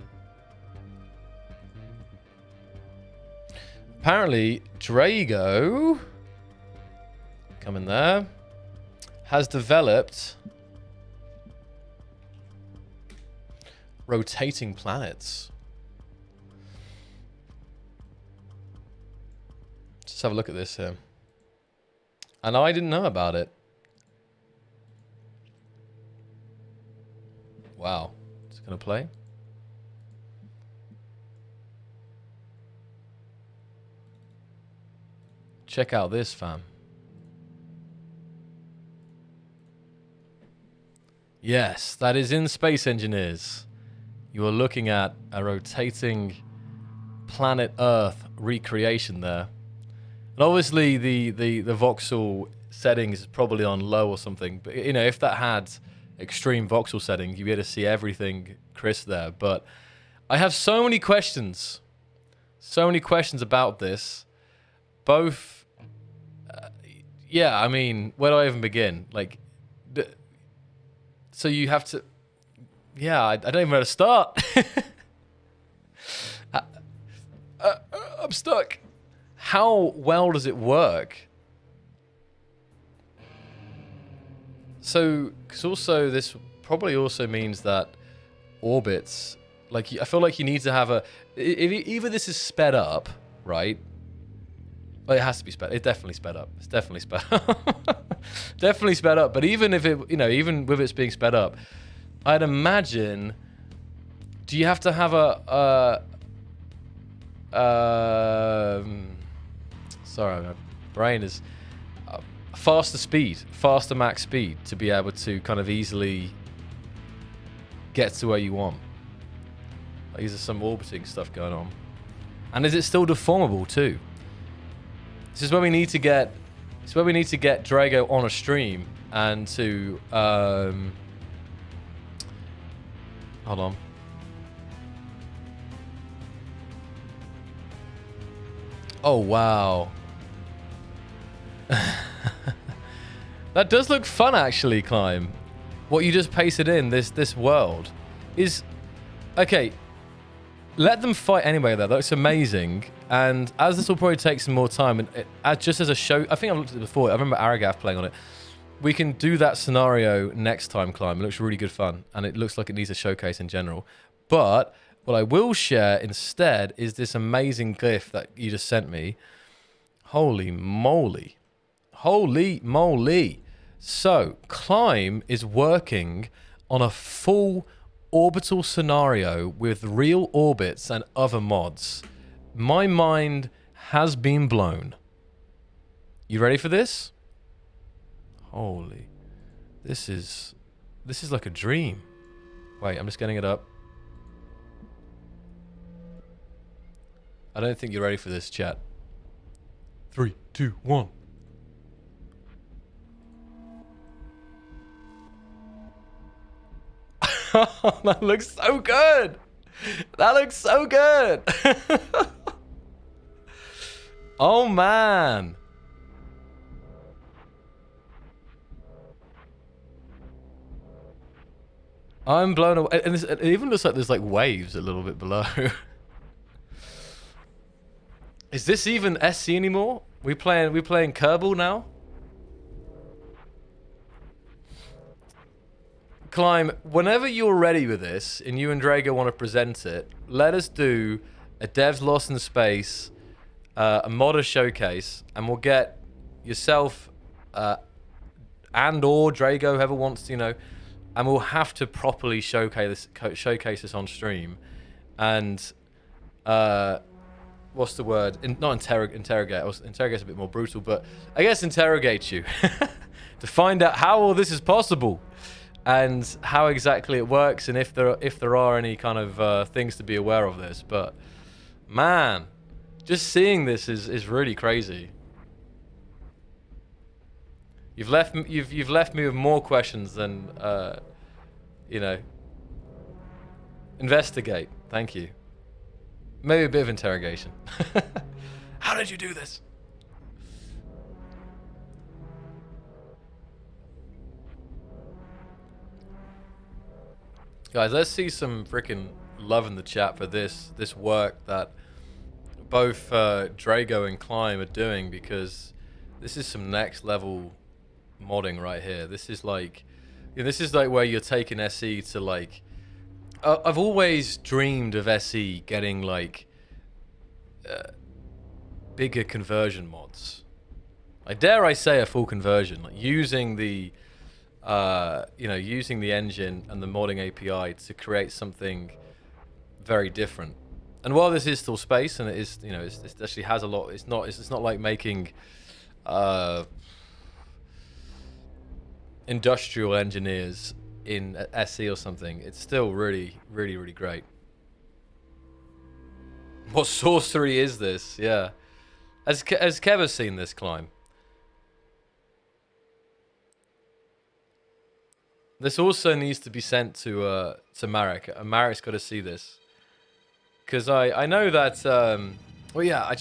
Apparently, Drago... Come in there. Has developed... rotating planets. Let's have a look at this here. And I didn't know about it. Wow. It's going to play. Check out this, fam. Yes, that is in Space Engineers. You are looking at a rotating planet Earth recreation there. And obviously the voxel settings is probably on low or something. But you know, if that had extreme voxel settings, you'd be able to see everything crisp there. But I have so many questions. So many questions about this. Both, yeah, I mean, where do I even begin? Like, so you have to... Yeah, I don't even know where to start. I'm stuck. How well does it work? So, because also this probably also means that orbits, like I feel like you need to have either this is sped up, right? Well, it has to be sped. It's definitely sped up. It's definitely sped up. Definitely sped up. But even if it, even with it being sped up, I'd imagine. Do you have to have sorry, my brain is faster max speed to be able to kind of easily get to where you want. Like, is there some orbiting stuff going on? And is it still deformable too? This is where we need to get. It's where we need to get Drago on a stream and to hold on. Oh wow. That does look fun actually, Climb. What you just pasted in this world is okay. Let them fight anyway though. That looks amazing. And as this will probably take some more time, and just as a show, I think I've looked at it before. I remember Aragath playing on it. We can do that scenario next time, Climb. It looks really good fun, and it looks like it needs a showcase in general. But what I will share instead is this amazing glyph that you just sent me. Holy moly. Holy moly. So, Climb is working on a full orbital scenario with real orbits and other mods. My mind has been blown. You ready for this? Holy. This is like a dream. Wait, I'm just getting it up. I don't think you're ready for this, chat. 3, 2, 1. That looks so good. That looks so good. Oh man. I'm blown away. And it even looks like there's like waves a little bit below. Is this even SC anymore? We playing Kerbal now? Climb, whenever you're ready with this and you and Drago want to present it, let us do a Devs Lost in Space, a modder showcase, and we'll get yourself and or Drago, whoever wants to, and we'll have to properly showcase this on stream. And what's the word? Not interrogate. Interrogate's a bit more brutal, but I guess interrogate you to find out how all this is possible. And how exactly it works, and if there are any kind of things to be aware of this. But man, just seeing this is really crazy. You've left me with more questions than investigate. Thank you. Maybe a bit of interrogation. How did you do this? Guys, let's see some freaking love in the chat for this work that both Drago and Climb are doing, because this is some next level modding right here. This is like, where you're taking SE to like. I've always dreamed of SE getting like bigger conversion mods. Like, dare I say a full conversion, like using the. Using the engine and the modding API to create something very different. And while this is still space, and it is, it actually has a lot. It's not like making industrial engineers in SE or something. It's still really, really, really great. What sorcery is this? Yeah, has Kev seen this, Climb? This also needs to be sent to Marek. Marek's got to see this, because I know that. Well, yeah, it's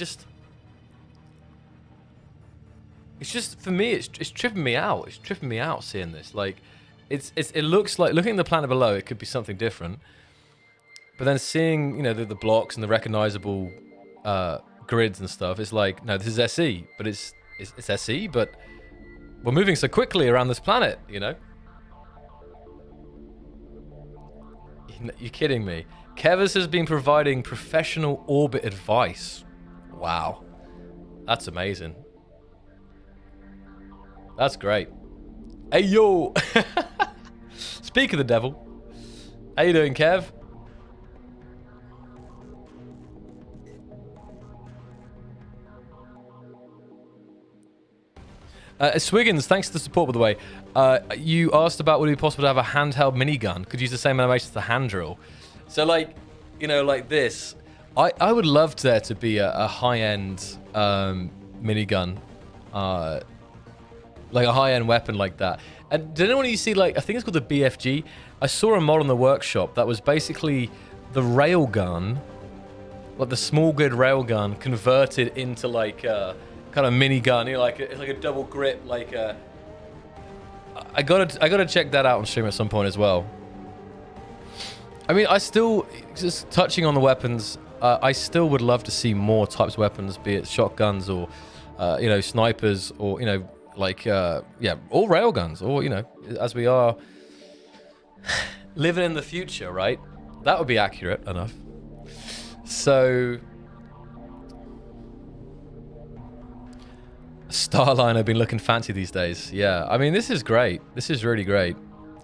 just for me. It's tripping me out. It's tripping me out seeing this. Like, it looks like, looking at the planet below, it could be something different. But then seeing the blocks and the recognizable grids and stuff, it's like, no, this is SE, but it's SE, but we're moving so quickly around this planet, You're kidding me. Kevus has been providing professional orbit advice. Wow. That's amazing. That's great. Hey, yo! Speak of the devil. How you doing, Kev? Swiggins, thanks for the support, by the way. You asked about would it be possible to have a handheld minigun? Could use the same animation as the hand drill. So, like, you know, like this. I would love there to be a high-end minigun. Like a high-end weapon like that. And did anyone of you see, like, I think it's called the BFG? I saw a mod on the workshop that was basically the railgun, like the small grid railgun converted into, like, kind of minigun, you know, like it's like a double grip, like I gotta check that out on stream at some point as well. I mean, I still, just touching on the weapons, I still would love to see more types of weapons, be it shotguns or you know, snipers, or you know, like yeah, or railguns, or you know, as we are living in the future, right? That would be accurate enough. So Starliner been looking fancy these days. Yeah, I mean, this is great. This is really great.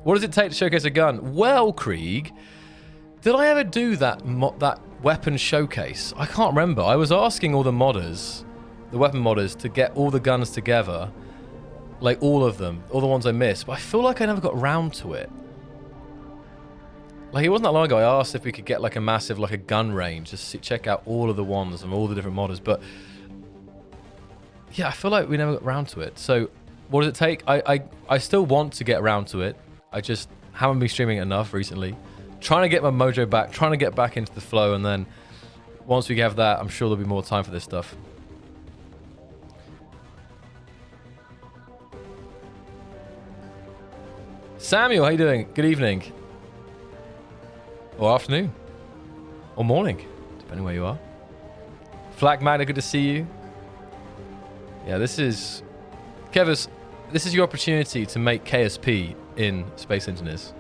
What does it take to showcase a gun? Well, Krieg, did I ever do that weapon showcase? I can't remember. I was asking all the modders, the weapon modders, to get all the guns together, like all of them, all the ones I missed, but I feel like I never got round to it. Like, it wasn't that long ago I asked if we could get like a massive, like a gun range, just check out all of the ones and all the different modders, but yeah, I feel like we never got round to it. So, what does it take? I still want to get around to it. I just haven't been streaming enough recently. Trying to get my mojo back, trying to get back into the flow, and then once we have that, I'm sure there'll be more time for this stuff. Samuel, how you doing? Good evening. Or afternoon. Or morning, depending where you are. Flag Magna, good to see you. Yeah, this is... Kevus, this is your opportunity to make KSP in Space Engineers.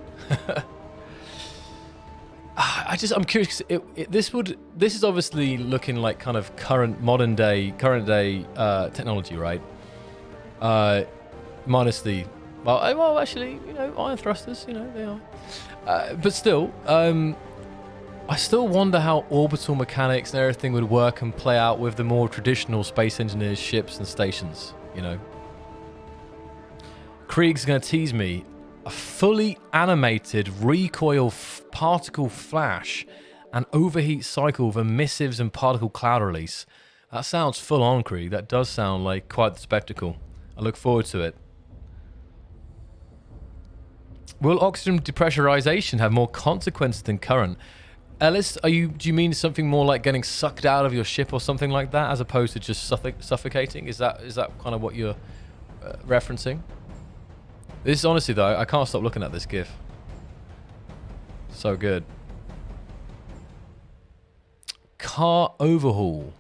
I'm curious, this is obviously looking like kind of current day technology, right? Minus the... Well, actually, you know, ion thrusters, you know, they are. But still, I still wonder how orbital mechanics and everything would work and play out with the more traditional Space Engineers ships and stations, you know. Krieg's going to tease me. A fully animated recoil particle flash and overheat cycle of emissives and particle cloud release. That sounds full on, Krieg. That does sound like quite the spectacle. I look forward to it. Will oxygen depressurization have more consequences than current? Ellis, do you mean something more like getting sucked out of your ship or something like that, as opposed to just suffocating? Is that kind of what you're referencing? This is honestly though, I can't stop looking at this GIF. So good. Car overhaul.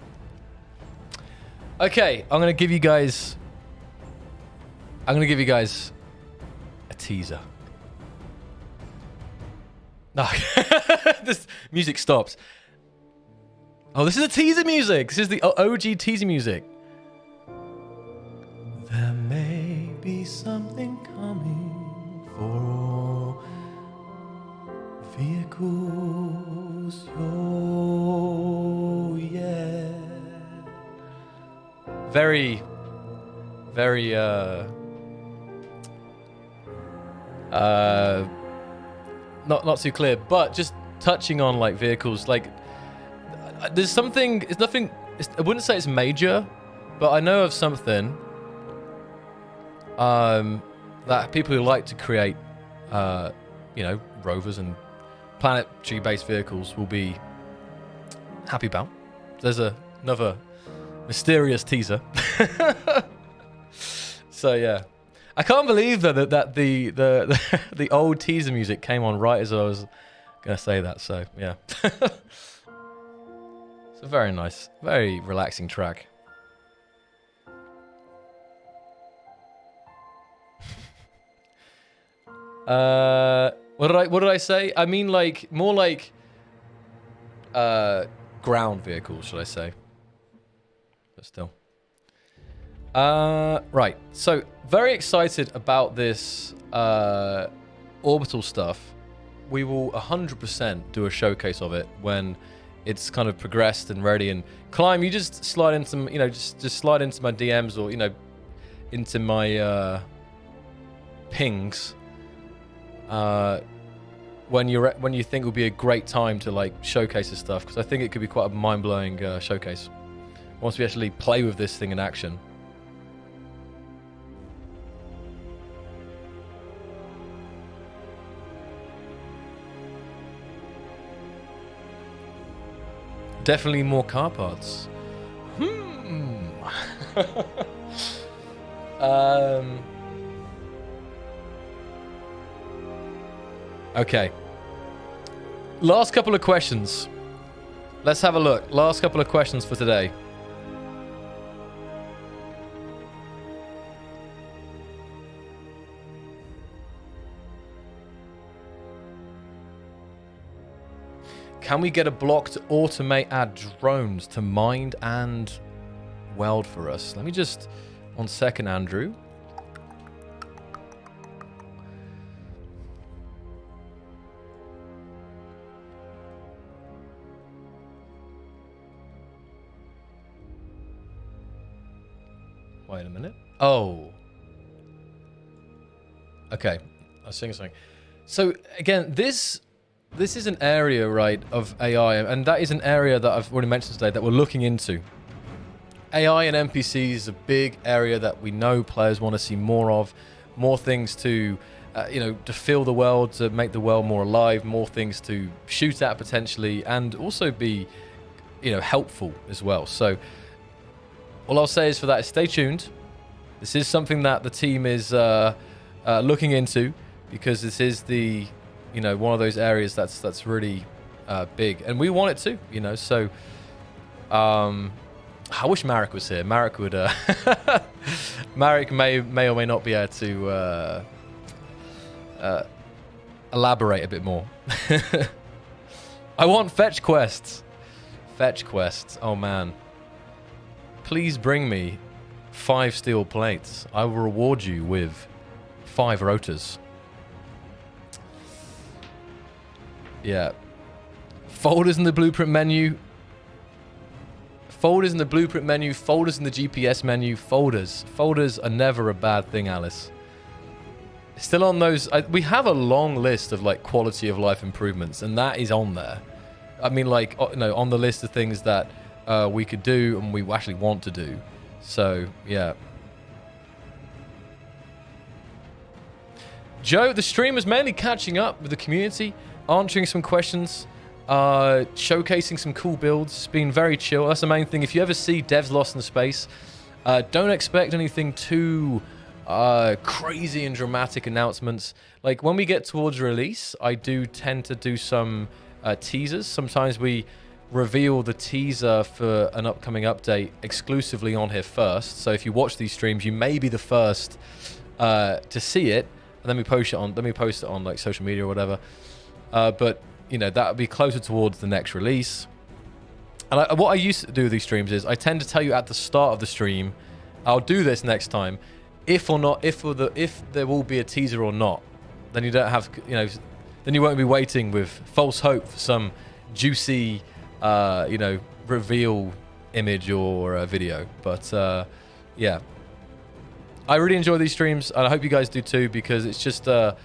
Okay, I'm gonna give you guys a teaser. No, this music stops. Oh, this is a teaser music. This is the OG teaser music. There may be something coming for vehicles. Oh, yeah. Very, not too clear, but just touching on like vehicles, like there's something, it's nothing, I wouldn't say it's major, but I know of something that people who like to create you know, rovers and planetary based vehicles will be happy about. There's another mysterious teaser. So yeah, I can't believe that the old teaser music came on right as I was gonna say that. So yeah, it's a very nice, very relaxing track. What did I say? I mean, like, more like ground vehicles, should I say? But still. Right. So very excited about this orbital stuff. We will 100% do a showcase of it when it's kind of progressed and ready. And Climb, you just slide into, you know, just slide into my DMs or, you know, into my pings when you think would be a great time to like showcase this stuff, because I think it could be quite a mind-blowing showcase once we actually play with this thing in action. Definitely more car parts. Okay. Last couple of questions. Let's have a look. Last couple of questions for today. Can we get a block to automate our drones to mine and weld for us? Let me just... 1 second, Andrew. Wait a minute. Oh. Okay. I was saying something. So, again, this is an area, right, of AI, and that is an area that I've already mentioned today that we're looking into. AI and NPCs is a big area that we know players want to see more of, more things to, you know, to fill the world, to make the world more alive, more things to shoot at potentially, and also be, you know, helpful as well. So all I'll say is for that is stay tuned. This is something that the team is looking into, because this is the, you know, one of those areas that's really big, and we want it to, you know. So I wish Marek was here. Marek would Marek may or may not be able to elaborate a bit more. I want fetch quests. Fetch quests. Oh man, please bring me 5 steel plates. I will reward you with 5 rotors. Yeah. Folders in the blueprint menu. Folders in the blueprint menu. Folders in the GPS menu. Folders. Folders are never a bad thing, Alice. Still on those. We have a long list of like quality of life improvements, and that is on there. I mean, like, you know, on the list of things that we could do and we actually want to do. So, yeah. Joe, the stream is mainly catching up with the community, answering some questions, showcasing some cool builds. It's been very chill. That's the main thing. If you ever see devs lost in space, don't expect anything too crazy and dramatic announcements. Like when we get towards release, I do tend to do some teasers. Sometimes we reveal the teaser for an upcoming update exclusively on here first. So if you watch these streams, you may be the first to see it, and then we post it on like social media or whatever. But you know, that would be closer towards the next release. And what I used to do with these streams is I tend to tell you at the start of the stream, I'll do this next time, if there will be a teaser or not. Then you don't have, you know, then you won't be waiting with false hope for some juicy, you know, reveal image or video. But yeah, I really enjoy these streams, and I hope you guys do too, because it's just a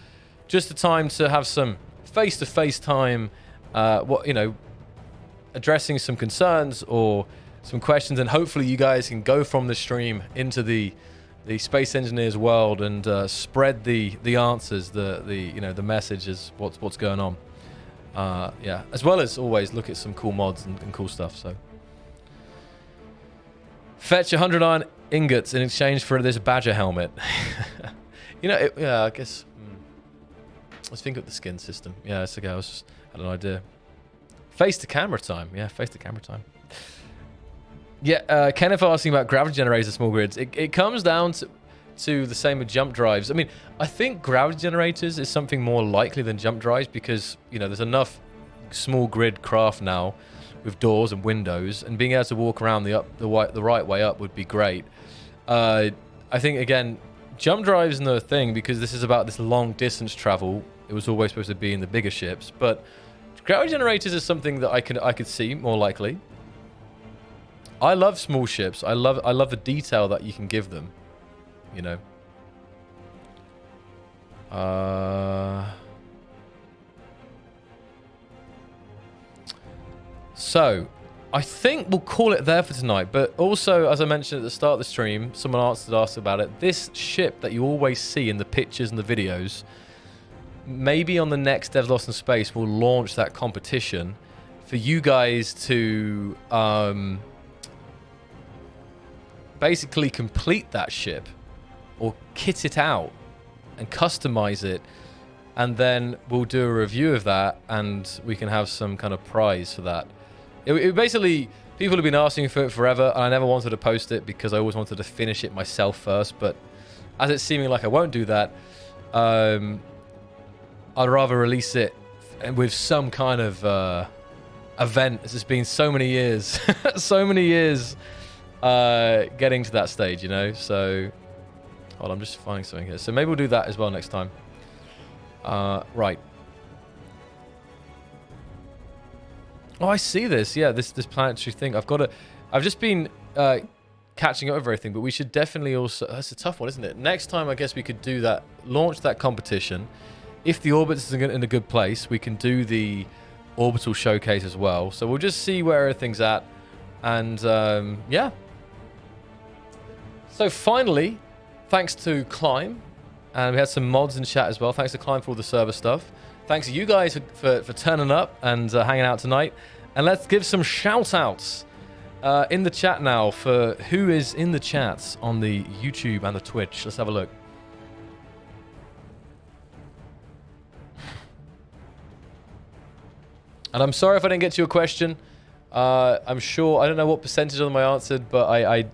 time to have some face-to-face time, what, you know, addressing some concerns or some questions, and hopefully you guys can go from the stream into the Space Engineers world and spread the answers, the you know, the messages, what's going on. Yeah, as well as always look at some cool mods and cool stuff. So fetch 100 iron ingots in exchange for this Badger helmet. You know, yeah, I guess. Let's think of the skin system. Yeah, that's okay. I just had an idea. Face to camera time. Yeah, face to camera time. Yeah, Kenneth asking about gravity generators and small grids. It comes down to the same with jump drives. I mean, I think gravity generators is something more likely than jump drives because, you know, there's enough small grid craft now with doors and windows, and being able to walk around the right way up would be great. I think, again, jump drives are no thing because this is about this long distance travel. It was always supposed to be in the bigger ships, but gravity generators is something that I could see more likely. I love small ships. I love the detail that you can give them, you know. So, I think we'll call it there for tonight. But also, as I mentioned at the start of the stream, someone asked about it. This ship that you always see in the pictures and the videos, maybe on the next Devs Lost in Space, we'll launch that competition for you guys to basically complete that ship or kit it out and customize it, and then we'll do a review of that and we can have some kind of prize for that. It basically, people have been asking for it forever, and I never wanted to post it because I always wanted to finish it myself first, but as it's seeming like I won't do that, I'd rather release it with some kind of event. It's just been so many years, so many years getting to that stage, you know? So, hold on, I'm just finding something here. So maybe we'll do that as well next time. Right. Oh, I see this. Yeah, this planetary thing. I've just been catching up with everything, but we should definitely also... That's a tough one, isn't it? Next time, I guess we could do that, launch that competition. If the orbit is in a good place, we can do the orbital showcase as well. So we'll just see where everything's at. And, yeah. So finally, thanks to Climb, and we had some mods in chat as well. Thanks to Climb for all the server stuff. Thanks to you guys for turning up and hanging out tonight. And let's give some shout-outs in the chat now for who is in the chats on the YouTube and the Twitch. Let's have a look. And I'm sorry if I didn't get to your question. I'm sure, I don't know what percentage of them I answered, but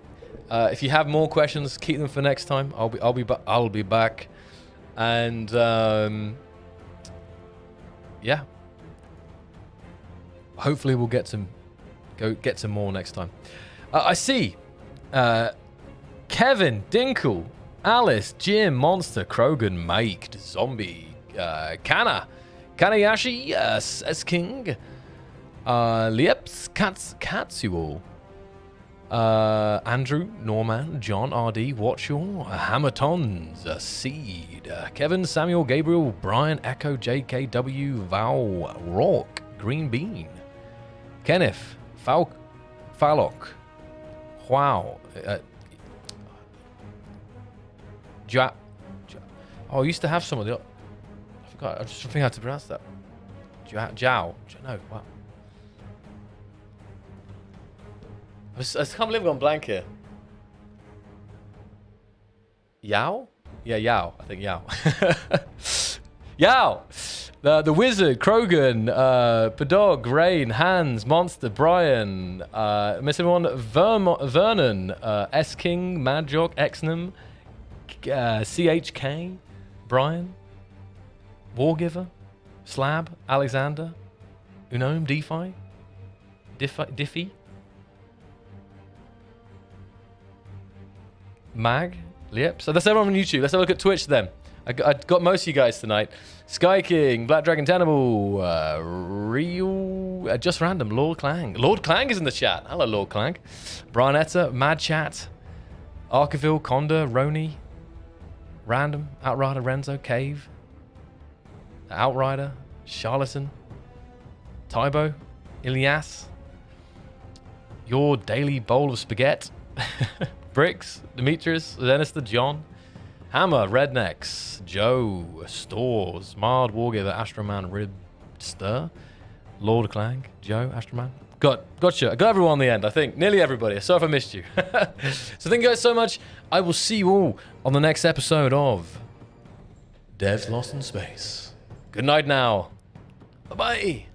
if you have more questions, keep them for next time. I'll be back. And yeah, hopefully we'll get some more next time. I see Kevin, Dinkle, Alice, Jim, Monster, Krogan, Mike, Zombie, Kanayashi, S-King, Lieps, Katsuo, Andrew, Norman, John, RD, Watchall, Hammertons, Seed, Kevin, Samuel, Gabriel, Brian, Echo, JKW, Val, Rock, Green Bean, Kenneth, Falok, Wow, I used to have some of the... I forgot, I just think how to pronounce that. Jiao. No, wow. I can't believe I've gone blank here. Yao? Yeah, Yao. I think Yao. Yao! The Wizard, Krogan, Padog, Rain, Hans, Monster, Brian, missing one, Vernon, S-King, Madjock, Exnum, CHK, Brian, Wargiver, Slab, Alexander, Unome, Diffie, Mag, Yep. So that's everyone on YouTube. Let's have a look at Twitch then. I got most of you guys tonight. Sky King, Black Dragon Tannibal, Real, Just Random, Lord Clang. Lord Clang is in the chat. Hello, Lord Clang. Brian Etta, Mad Chat, Arkaville, Conda, Roni, Random, Outrider, Renzo, Cave, Outrider, Charlatan, Tybo, Ilias, Your Daily Bowl of Spaghetti, Bricks, Demetrius, Zenister, John, Hammer, Rednecks, Joe, Stores, Mard, Wargiver, Astroman, Ribster, Lord Clang, Joe, Astroman. Gotcha. I got everyone in the end, I think. Nearly everybody. Sorry if I missed you. So thank you guys so much. I will see you all on the next episode of Devs Lost in Space. Good night now. Bye-bye.